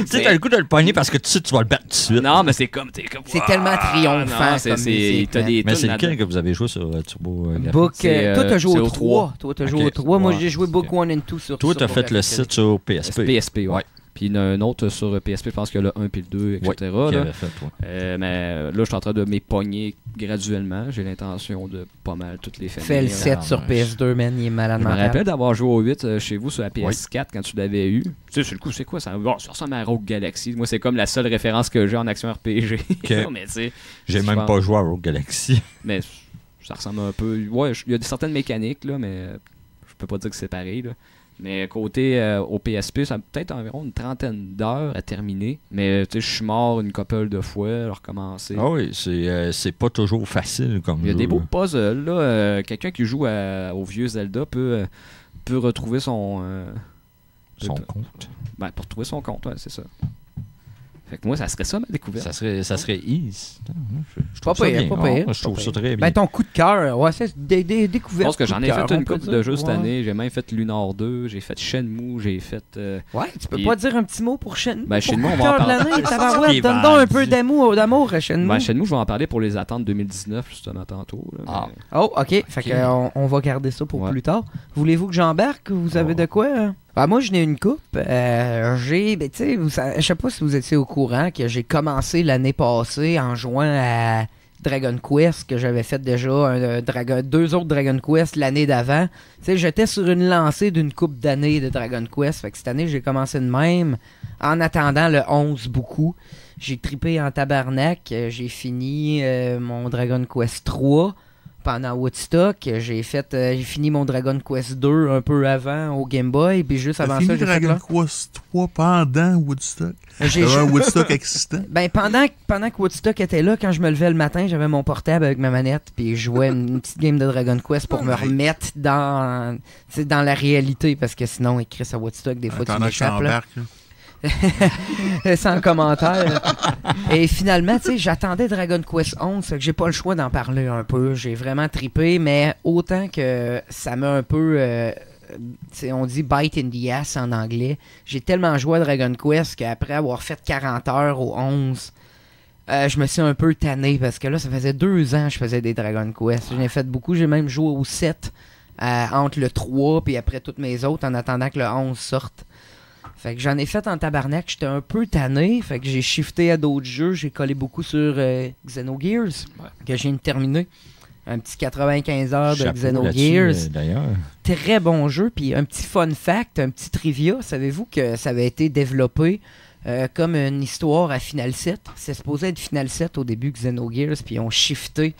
B: Tu sais, t'as le goût de le pogner parce que tu sais que tu vas le battre tout de suite.
D: Non, mais c'est comme.
A: C'est tellement triomphant.
D: Non, c'est,
A: comme musique,
D: t'as
A: man.
D: des
B: Mais c'est
D: tunes
B: lequel
D: là-dedans.
B: que vous avez joué sur Turbo
A: Book,
D: C'est,
A: toi, t'as joué
D: c'est
A: au
D: au
A: 3. Toi, t'as joué
B: Ok.
A: au 3. Moi,
B: Ouais.
A: j'ai joué Book
B: Ok.
A: 1 et 2 sur
B: Toi, t'as
A: sur
B: fait le
A: Graphics.
B: site sur PSP.
D: PSP, ouais.
B: Ouais.
D: Puis il y en a un autre sur PSP, je pense qu'il y a le 1 puis le 2, etc.
B: Qui
D: là.
B: avait fait, ouais.
D: Mais là, je suis en train de m'épogner graduellement. J'ai l'intention de pas mal toutes les finir.
A: Fais le 7
B: Ah,
A: sur
B: ouais.
A: PS2, man. Il est malade
D: Je me
A: mental.
D: rappelle d'avoir joué au 8 chez vous sur la PS4 quand tu l'avais eu. Tu sais, sur le coup, c'est quoi ça? Bon, ça ressemble à Rogue Galaxy. Moi, c'est comme la seule référence que j'ai en action RPG. Mais tu sais,
B: J'ai
D: je
B: même
D: pense-
B: pas joué à Rogue Galaxy.
D: Mais ça ressemble un peu. Ouais, il y a certaines mécaniques, là, mais je peux pas dire que c'est pareil. Là. Mais côté au PSP, ça a peut-être environ une trentaine d'heures à terminer. Mais tu sais, je suis mort une couple de fois, à recommencer.
B: Ah oui, c'est pas toujours facile comme
D: Il y a
B: jeu.
D: des beaux puzzles. Là, quelqu'un qui joue au vieux Zelda peut retrouver son
B: compte.
D: Ben, pour retrouver son compte, ouais, c'est ça. Fait que moi, ça serait ça ma découverte.
B: Ça serait ease. Je
A: Pas
B: trouve ça
A: pire,
B: bien.
A: pas pire,
B: Ah, je trouve
A: pas
B: ça
A: pire.
B: très bien.
A: Ben, ton coup de cœur, ouais, c'est des
D: Je
A: découvertes.
D: pense que j'en ai
A: coup de
D: fait
A: cœur,
D: une
A: on peut
D: couple
A: dire.
D: de jeux cette
A: Ouais.
D: année. J'ai même fait Lunar 2, j'ai fait Shenmue, j'ai fait...
A: Ouais, tu peux
D: Puis-
A: pas dire un petit mot pour Shenmue?
D: Ben,
A: pour
D: Shenmue,
A: coup
D: on
A: de
D: va en
A: cœur de
D: parler.
A: l'année, tabarouette,
B: Qui est
A: donne donc un peu
B: vendu.
A: d'amour à Shenmue.
D: Ben, Shenmue, je vais en parler pour les attentes 2019, justement, tantôt. Là,
B: Ah.
D: mais-
A: Oh, ok. Fait que, on va garder ça pour
D: Ouais.
A: plus tard. Voulez-vous que j'embarque? Vous avez de quoi? Hein? Ah, moi, je n'ai une coupe. J'ai, ben, tu sais, je sais pas si vous étiez au courant que j'ai commencé l'année passée en jouant à Dragon Quest, que j'avais fait déjà 2 autres Dragon Quest l'année d'avant. Tu sais, j'étais sur une lancée d'une coupe d'années de Dragon Quest. Fait que cette année, j'ai commencé de même. En attendant le 11 beaucoup. J'ai trippé en tabarnak. J'ai fini mon Dragon Quest 3 pendant Woodstock. J'ai fini mon Dragon Quest 2 un peu avant au Game Boy. Puis juste
C: T'as
A: avant
C: fini
A: ça, j'ai fait
C: Dragon
A: là.
C: Quest 3 pendant Woodstock.
A: J'ai
C: T'avais un Woodstock existant.
A: Ben, pendant que Woodstock était là, quand je me levais le matin, j'avais mon portable avec ma manette, puis je jouais une petite game de Dragon Quest pour me remettre dans la réalité, parce que sinon, écrit à Woodstock, des fois, tu
C: Attendant que je
A: m'échappes, là.
C: t'embarque. là.
A: Sans commentaire. Et finalement, tu sais, j'attendais Dragon Quest 11, fait que j'ai pas le choix d'en parler un peu. J'ai vraiment trippé, mais autant que ça m'a un peu on dit bite in the ass en anglais. J'ai tellement joué à Dragon Quest qu'après avoir fait 40 heures au 11, je me suis un peu tanné parce que là, ça faisait 2 ans que je faisais des Dragon Quest. J'en ai fait beaucoup. J'ai même joué au 7 entre le 3 puis après toutes mes autres en attendant que le 11 sorte. Fait que j'en ai fait en tabarnak. J'étais un peu tanné. Fait que j'ai shifté à d'autres jeux. J'ai collé beaucoup sur Xenogears que j'ai terminé. Un petit 95 heures de Xenogears.
B: D'ailleurs.
A: Très bon jeu. Puis un petit fun fact, un petit trivia. Savez-vous que ça avait été développé comme une histoire à Final 7? C'est supposé être Final 7 au début Xenogears. Puis ils ont shifté.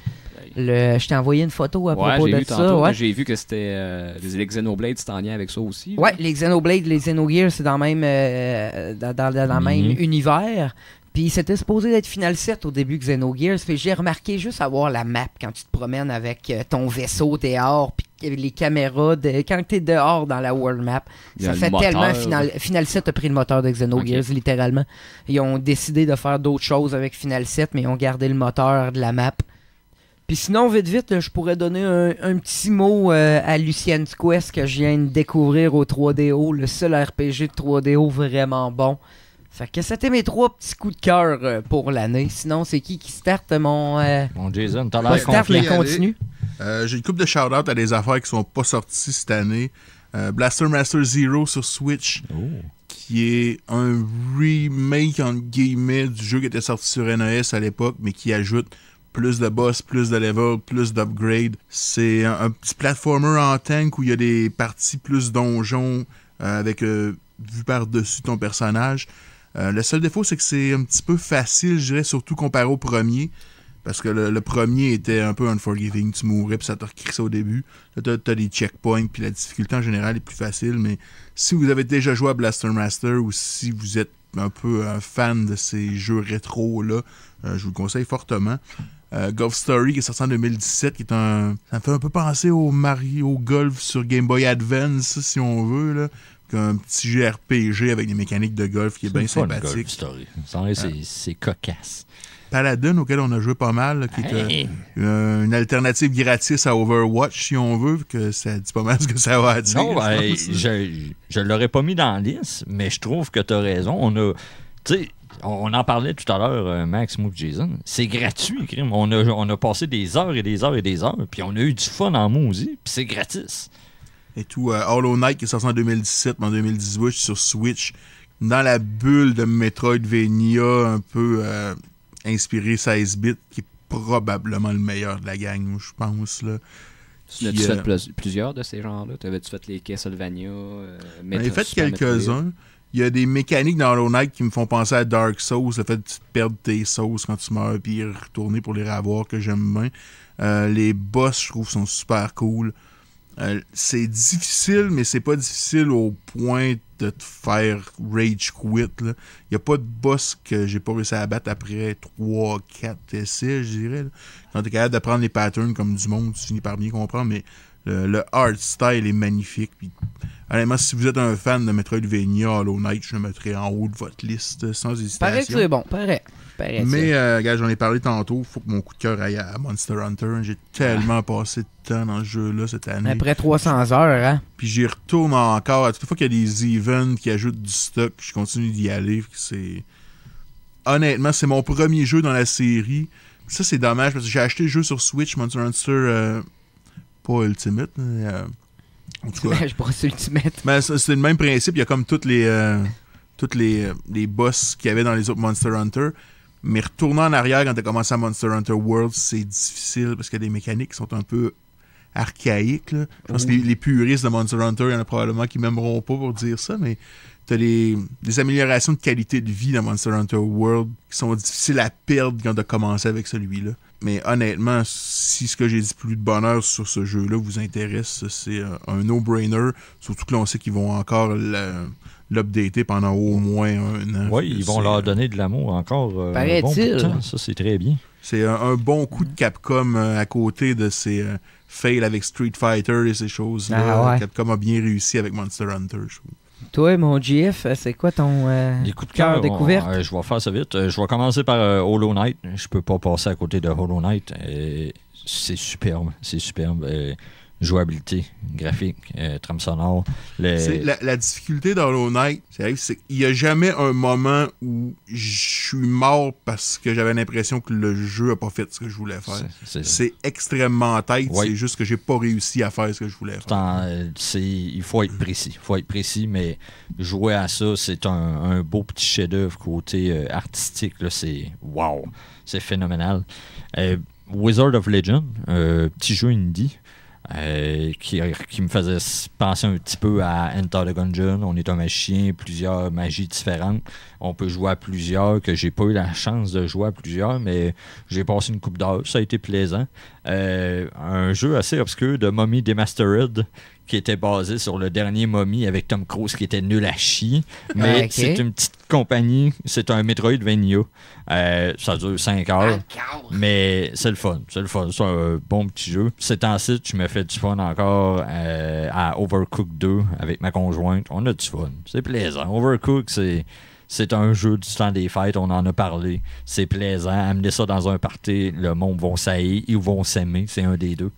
A: Je t'ai envoyé une photo à propos de ça. Ouais.
D: J'ai vu que c'était les Xenoblade, c'était en lien avec ça aussi.
A: Ouais, les Xenoblade, les Xenogears, c'est dans le même, dans le même univers. Puis c'était supposé être Final 7 au début Xenogears. Puis j'ai remarqué juste avoir la map quand tu te promènes avec ton vaisseau dehors, puis les caméras, quand tu es dehors dans la world map. Ça fait tellement Final 7 a pris le moteur de Xenogears, littéralement. Ils ont décidé de faire d'autres choses avec Final 7, mais ils ont gardé le moteur de la map. Puis sinon, vite, là, je pourrais donner un petit mot à Lucien's Quest que je viens de découvrir au 3DO, le seul RPG de 3DO vraiment bon. Fait que c'était mes 3 petits coups de cœur pour l'année. Sinon, c'est qui starte mon
B: Jason, t'as l'air
A: start, mais continue.
C: J'ai une couple de shout-out à des affaires qui sont pas sorties cette année. Blaster Master Zero sur Switch, qui est un remake, entre guillemets, du jeu qui était sorti sur NES à l'époque, mais qui ajoute plus de boss, plus de level, plus d'upgrade. C'est un petit platformer en tank où il y a des parties plus donjons avec vue par-dessus ton personnage. Le seul défaut, c'est que c'est un petit peu facile, je dirais, surtout comparé au premier. Parce que le premier était un peu unforgiving. Tu mourais puis ça te recrissait au début. Là, t'as des checkpoints puis la difficulté en général est plus facile. Mais si vous avez déjà joué à Blaster Master ou si vous êtes un peu un fan de ces jeux rétro-là, je vous le conseille fortement. Golf Story qui est sorti en 2017, qui est ça me fait un peu penser au Mario Golf sur Game Boy Advance, si on veut, là. Un petit jeu RPG avec des mécaniques de golf qui est bien sympathique.
B: Golf Story. C'est cocasse.
C: Paladin, auquel on a joué pas mal, là, qui est une alternative gratis à Overwatch, si on veut, que ça dit pas mal ce que ça va dire.
B: Non, je l'aurais pas mis dans la liste, mais je trouve que tu as raison. On en parlait tout à l'heure, Max, moi et Jason. C'est gratuit, crime. On a passé des heures et des heures et des heures, puis on a eu du fun en maudit, puis c'est gratis.
C: Et tout, Hollow Knight qui est sorti en 2017, mais en 2018 sur Switch, dans la bulle de Metroidvania un peu inspiré 16-bit, qui est probablement le meilleur de la gang, je pense. Là.
D: Tu as-tu fait plusieurs de ces genres-là? T'avais-tu fait les Castlevania?
C: J'en ai fait quelques-uns. Il y a des mécaniques dans Hollow Knight qui me font penser à Dark Souls, le fait de perdre tes sauces quand tu meurs, puis retourner pour les revoir, que j'aime bien. Les boss, je trouve, sont super cool. C'est difficile, mais c'est pas difficile au point de te faire rage quit. Il n'y a pas de boss que j'ai pas réussi à abattre après 3-4 essais, je dirais. Là. Quand tu es capable d'apprendre les patterns comme du monde, tu finis par bien comprendre, mais le art style est magnifique. Puis, honnêtement, si vous êtes un fan de Metroidvania, Hollow Knight, je le mettrai en haut de votre liste sans hésitation.
A: Paraît que c'est bon, paraît.
C: Mais, gars, j'en ai parlé tantôt, il faut que mon coup de cœur aille à Monster Hunter. J'ai tellement passé de temps dans ce jeu-là cette année.
A: Après 300 heures, hein?
C: Puis j'y retourne encore. À toute fois qu'il y a des events qui ajoutent du stock, je continue d'y aller. Honnêtement, c'est mon premier jeu dans la série. Ça, c'est dommage parce que j'ai acheté le jeu sur Switch, Monster Hunter, pas Ultimate, mais en tout cas.
A: Je pense Ultimate.
C: Mais c'est le même principe. Il y a comme toutes les boss qu'il y avait dans les autres Monster Hunter. Mais retournant en arrière quand tu as commencé à Monster Hunter World, c'est difficile parce qu'il y a des mécaniques qui sont un peu archaïques. Là. Je pense que les puristes de Monster Hunter, il y en a probablement qui m'aimeront pas pour dire ça, mais tu as des améliorations de qualité de vie dans Monster Hunter World qui sont difficiles à perdre quand tu as commencé avec celui-là. Mais honnêtement, si ce que j'ai dit plus de bonheur sur ce jeu-là vous intéresse, c'est un no-brainer. Surtout que l'on sait qu'ils vont encore l'updater pendant au moins 1 an.
B: Oui, ils vont leur donner de l'amour encore.
A: Paraît-il.
B: Bon ça, c'est très bien.
C: C'est un bon coup de Capcom à côté de ses fails avec Street Fighter et ces choses-là.
A: Ah ouais.
C: Capcom a bien réussi avec Monster Hunter, je trouve.
A: Toi, mon GF, c'est quoi ton
B: coups de
A: cœur découverte?
B: Je vais faire ça vite. Je vais commencer par Hollow Knight. Je peux pas passer à côté de Hollow Knight. C'est superbe. C'est superbe. jouabilité, graphique, trame sonore.
C: La difficulté dans Hollow Knight, c'est qu'il n'y a jamais un moment où je suis mort parce que j'avais l'impression que le jeu n'a pas fait ce que je voulais faire. C'est extrêmement tête, c'est juste que j'ai pas réussi à faire ce que je voulais faire.
B: Il faut être précis. Mais jouer à ça, c'est un beau petit chef-d'œuvre côté artistique. Là, c'est wow, c'est phénoménal. Wizard of Legend, petit jeu indie. Qui me faisait penser un petit peu à Enter the Gungeon. On est un magicien, plusieurs magies différentes. On peut jouer à plusieurs, que j'ai pas eu la chance de jouer à plusieurs, mais j'ai passé une couple d'heures. Ça a été plaisant. Un jeu assez obscur de Mummy Demastered, qui était basé sur le dernier Mummy avec Tom Cruise qui était nul à chier. Mais c'est une petite compagnie, c'est un Metroidvania. Ça dure 5 heures. Mais c'est le fun. C'est un bon petit jeu. C'est ensuite, je me fais du fun encore à Overcooked 2 avec ma conjointe. On a du fun. C'est plaisant. Overcooked, c'est un jeu du temps des fêtes, on en a parlé. C'est plaisant. Amener ça dans un party, le monde va s'haïr, ils vont s'aimer, c'est un des deux.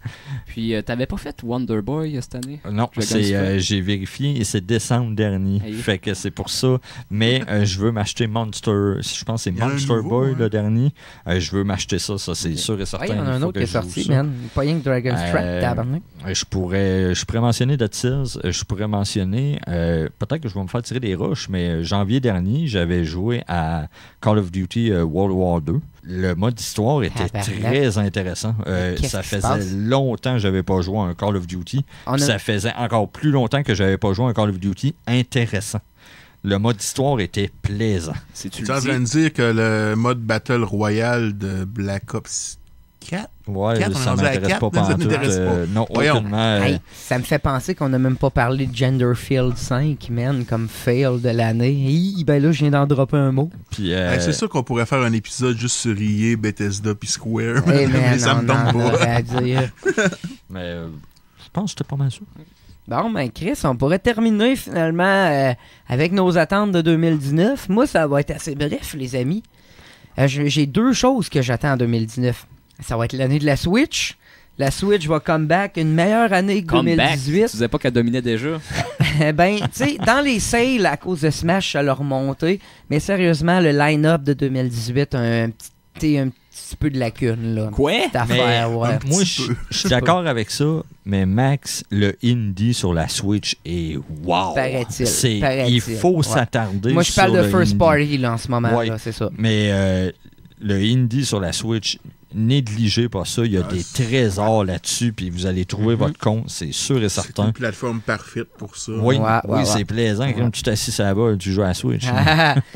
D: Puis, t'avais pas fait Wonder Boy cette année?
B: Non, j'ai vérifié et c'est décembre dernier. Fait que c'est pour ça. Mais je veux m'acheter Monster. Je pense que c'est Monster Boy le dernier. Je veux m'acheter ça c'est sûr et certain.
A: Il y en a un autre qui est sorti, man. Pas rien que Dragon's Trap, tabarnak.
B: Je pourrais mentionner Dead Cells. Je pourrais mentionner. Peut-être que je vais me faire tirer des roches, mais janvier dernier, j'avais joué à Call of Duty World War 2. Le mode histoire était très intéressant. Ça faisait longtemps que j'avais pas joué à un Call of Duty. Ça faisait encore plus longtemps que j'avais pas joué à un Call of Duty intéressant. Le mode histoire était plaisant.
C: Tu es en train de dire que le mode Battle Royale de Black Ops 4?
B: Ouais, 4, ça m'intéresse pas pantoute. Non, aucunement.
A: Ça me fait penser qu'on n'a même pas parlé de Genderfield 5, man, comme fail de l'année. Ben là, je viens d'en dropper un mot.
C: Puis, c'est sûr qu'on pourrait faire un épisode juste sur EA, Bethesda puis Square.
A: Hey, man,
C: mais ça me tombe pas.
B: Mais je pense que c'était pas mal sûr.
A: Bon, ben Chris, on pourrait terminer finalement avec nos attentes de 2019. Moi, ça va être assez bref, les amis. J'ai 2 choses que j'attends en 2019. Ça va être l'année de la Switch. La Switch va come back, une meilleure année que 2018.
D: Tu disais pas qu'elle dominait déjà?
A: Ben, tu sais, dans les sales, à cause de Smash, ça l'a remonté. Mais sérieusement, le line-up de 2018 a un petit peu de lacune, là.
D: Quoi?
A: Affaire, ouais.
B: Moi, je suis d'accord avec ça, mais Max, le indie sur la Switch est wow.
A: Paraît-il.
B: Il faut s'attarder.
A: Moi, je parle de first party là, en ce moment, là, c'est ça.
B: Mais le indie sur la Switch, négligez pas ça. Il y a des trésors là-dessus, puis vous allez trouver votre compte, c'est sûr et certain.
C: C'est une plateforme parfaite pour ça.
B: Oui, c'est plaisant. Quand tu t'assis à la balle, tu joues à la Switch.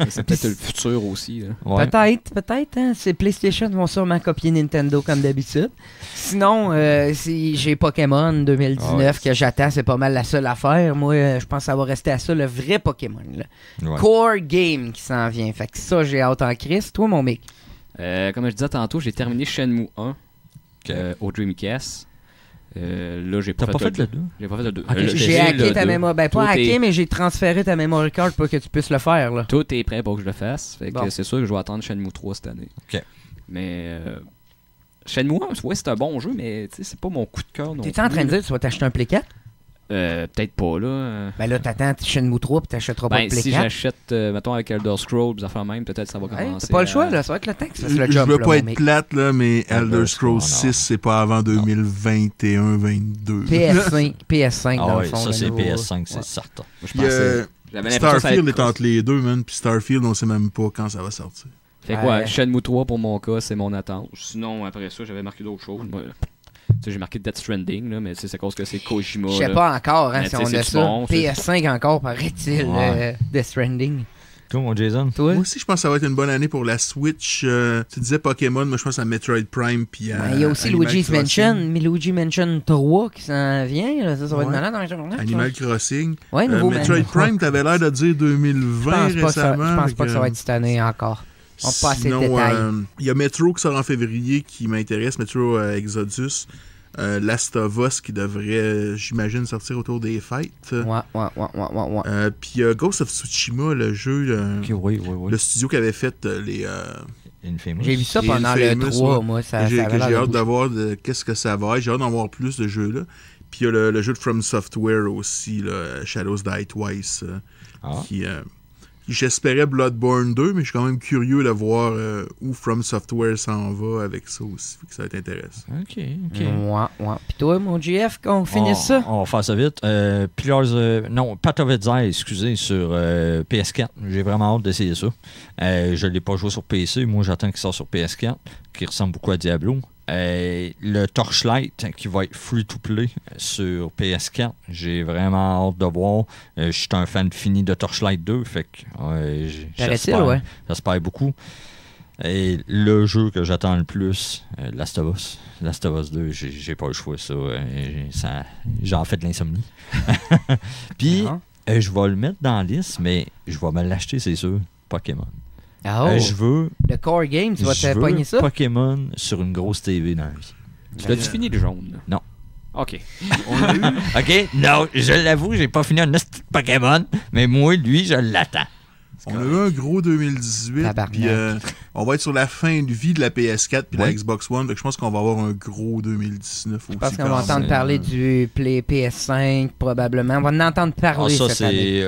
D: C'est peut-être le futur aussi. Là.
A: Ouais. Peut-être. Hein, ces PlayStation vont sûrement copier Nintendo comme d'habitude. Sinon, j'ai Pokémon 2019 que j'attends. C'est pas mal la seule affaire. Moi, je pense que ça va rester à ça, le vrai Pokémon. Là. Core Game qui s'en vient. Fait que ça, j'ai hâte en crise. Toi, mon mec?
D: Comme je disais tantôt, j'ai terminé Shenmue 1 au Dreamcast. Là, j'ai pas fait le 2. J'ai pas fait le 2.
A: J'ai hacké ta mémoire. Ben, pas hacké, mais j'ai transféré ta memory card pour que tu puisses le faire. Là.
D: Tout est prêt pour que je le fasse. Fait que c'est sûr que je vais attendre Shenmue 3 cette année.
B: OK.
D: Mais Shenmue 1, c'est un bon jeu, mais c'est pas mon coup de cœur.
A: T'es en train de dire que tu vas t'acheter un Play 4?
D: Peut-être pas, là.
A: Ben là, t'attends Shenmue 3 puis t'achèteras pas le Play 4.
D: Si j'achète, mettons, avec Elder Scrolls, ça fait même, peut-être ça va commencer.
A: T'as pas le choix, là. Ça va être le temps que ça se le
C: job. Je veux pas
A: être
C: plate, là, mais Elder Scrolls 6, c'est pas avant 2021-22.
A: PS5, dans le fond.
B: Ça, c'est PS5, c'est certain.
C: Starfield est entre les deux, man. Puis Starfield, on sait même pas quand ça va sortir.
D: Fait quoi, Shenmue 3 pour mon cas, c'est mon attente. Sinon, après ça, j'avais marqué d'autres choses. J'ai marqué Death Stranding, là, mais c'est à cause que c'est Kojima.
A: Je sais pas encore si on a ça.
D: Bon,
A: PS5 encore, paraît-il, Death Stranding.
B: Toi, mon Jason?
A: Toi?
C: Moi aussi, je pense que ça va être une bonne année pour la Switch. Tu disais Pokémon, moi je pense à Metroid Prime. Puis
A: il y a aussi Luigi's Mansion 3 qui s'en vient. Là. Ça va être malade.
C: Animal Crossing.
A: Ouais,
C: Metroid Prime, t'avais l'air de dire 2020 récemment.
A: Je pense pas que ça va être cette année encore. On passe les détails.
C: Il y a Metro qui sort en février qui m'intéresse, Metro Exodus. Last of Us qui devrait, j'imagine, sortir autour des fêtes.
A: Ouais.
C: Puis Ghost of Tsushima, le jeu, le studio qui avait fait les...
B: Infamous.
A: J'ai vu ça pendant le 3, moi.
C: J'ai hâte de voir qu'est-ce que ça va être. J'ai hâte d'en voir plus de jeux-là. Puis il y a le jeu de From Software aussi, là, Shadows Die Twice, qui j'espérais Bloodborne 2, mais je suis quand même curieux de voir où From Software s'en va avec ça aussi. Fait que ça va être intéressant.
B: OK.
A: Ouais. Puis toi, mon GF, quand on finit ça?
B: On va faire ça vite. Path of Exile, excusez, sur PS4. J'ai vraiment hâte d'essayer ça. Je ne l'ai pas joué sur PC. Moi, j'attends qu'il sorte sur PS4, qui ressemble beaucoup à Diablo. Le Torchlight qui va être free-to-play sur PS4, j'ai vraiment hâte de voir. Je suis un fan fini de Torchlight 2, fait que j'espère beaucoup. Et le jeu que j'attends le plus, Last of Us. Last of Us 2, j'ai pas le choix, ça. J'en fais de l'insomnie. Puis, je vais le mettre dans la liste, mais je vais me l'acheter, c'est sûr. Pokémon. Je veux.
A: Le Core Game, tu vas te pogner ça?
B: Pokémon sur une grosse TV dans la vie.
D: Tu l'as-tu fini le jaune?
B: Non.
D: OK.
B: OK, non, je l'avoue, j'ai pas fini un petit Pokémon, mais moi, lui, je l'attends.
C: On a eu un gros 2018, puis on va être sur la fin de vie de la PS4 puis de la Xbox One, donc je pense qu'on va avoir un gros 2019 aussi.
A: Je pense qu'on va entendre parler du PS5, probablement. On va en entendre parler cette année.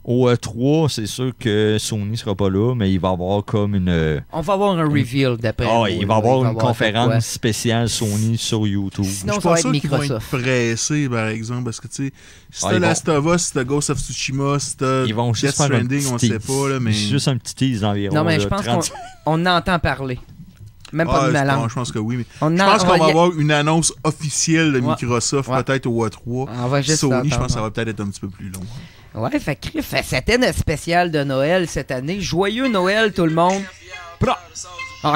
B: Au E3, c'est sûr que Sony sera pas là, mais il va y avoir comme une...
A: On va avoir un reveal d'après.
B: Il va y avoir une conférence spéciale Sony sur YouTube.
A: Sinon, ça va être Microsoft.
C: Qu'ils vont être pressés, par exemple, parce que, tu sais, si t'as Last of Us, si t'as Ghost of Tsushima, si t'as Death Stranding, on sait pas, là, mais...
B: Juste un petit tease d'environ.
A: Non, mais je pense qu'on entend parler. Même pas de ma langue.
C: Je pense que oui, mais je pense qu'on va avoir une annonce officielle de Microsoft, peut-être au E3. Sony, je pense que ça va peut-être être un petit peu plus long.
A: Ouais, c'était notre spécial de Noël cette année. Joyeux Noël, tout le monde.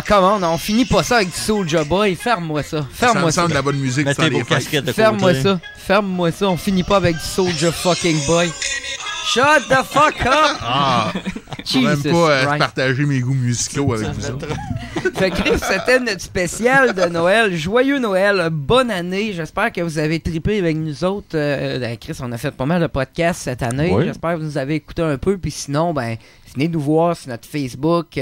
A: Comment on finit pas ça avec du Soulja Boy. Ferme-moi ça. Ferme-moi ça.
C: De la bonne musique.
A: Ferme-moi ça. On finit pas avec du Soulja fucking Boy. Shut the fuck up!
C: Je peux même pas partager mes goûts musicaux avec vous autres.
A: Fait que c'était notre spécial de Noël. Joyeux Noël, bonne année. J'espère que vous avez trippé avec nous autres. Chris, on a fait pas mal de podcasts cette année. Oui. J'espère que vous nous avez écouté un peu. Puis sinon, venez nous voir sur notre Facebook.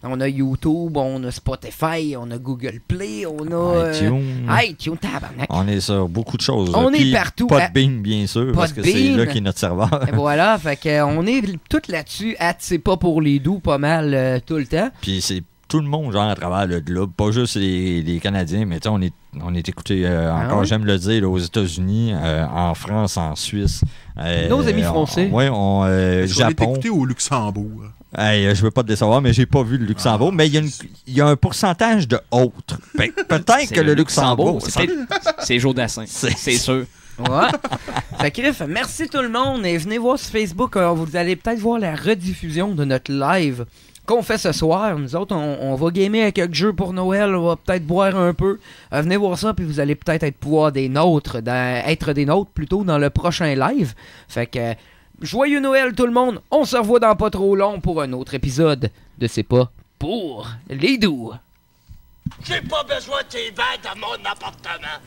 A: On a YouTube, on a Spotify, on a Google Play, on a iTunes, tabarnak.
B: On est sur beaucoup de choses.
A: On est partout.
B: Podbean, bien sûr, parce que c'est là qui est notre serveur.
A: Et voilà, fait qu'on est tout là-dessus. C'est pas pour les doux, pas mal tout le temps.
B: Puis c'est tout le monde, genre, à travers le globe. Pas juste les Canadiens, mais on est écouté, encore, j'aime le dire, là, aux États-Unis, en France, en Suisse.
A: Nos amis français.
B: Oui,
C: on
B: Japon.
C: est écouté au Luxembourg.
B: Je veux pas te décevoir, mais j'ai pas vu le Luxembourg. Mais il y a un pourcentage de autres. Peut-être que le Luxembourg...
D: C'est Joe Dassin, c'est sûr.
A: Ouais. Fait que, merci tout le monde et venez voir sur Facebook. Vous allez peut-être voir la rediffusion de notre live qu'on fait ce soir. Nous autres, on va gamer avec quelques jeux pour Noël. On va peut-être boire un peu. Venez voir ça, puis vous allez peut-être être des nôtres plutôt dans le prochain live. Fait que joyeux Noël tout le monde. On se revoit dans pas trop long pour un autre épisode de C'est pas pour les doux.
F: J'ai pas besoin de tes bains dans mon appartement.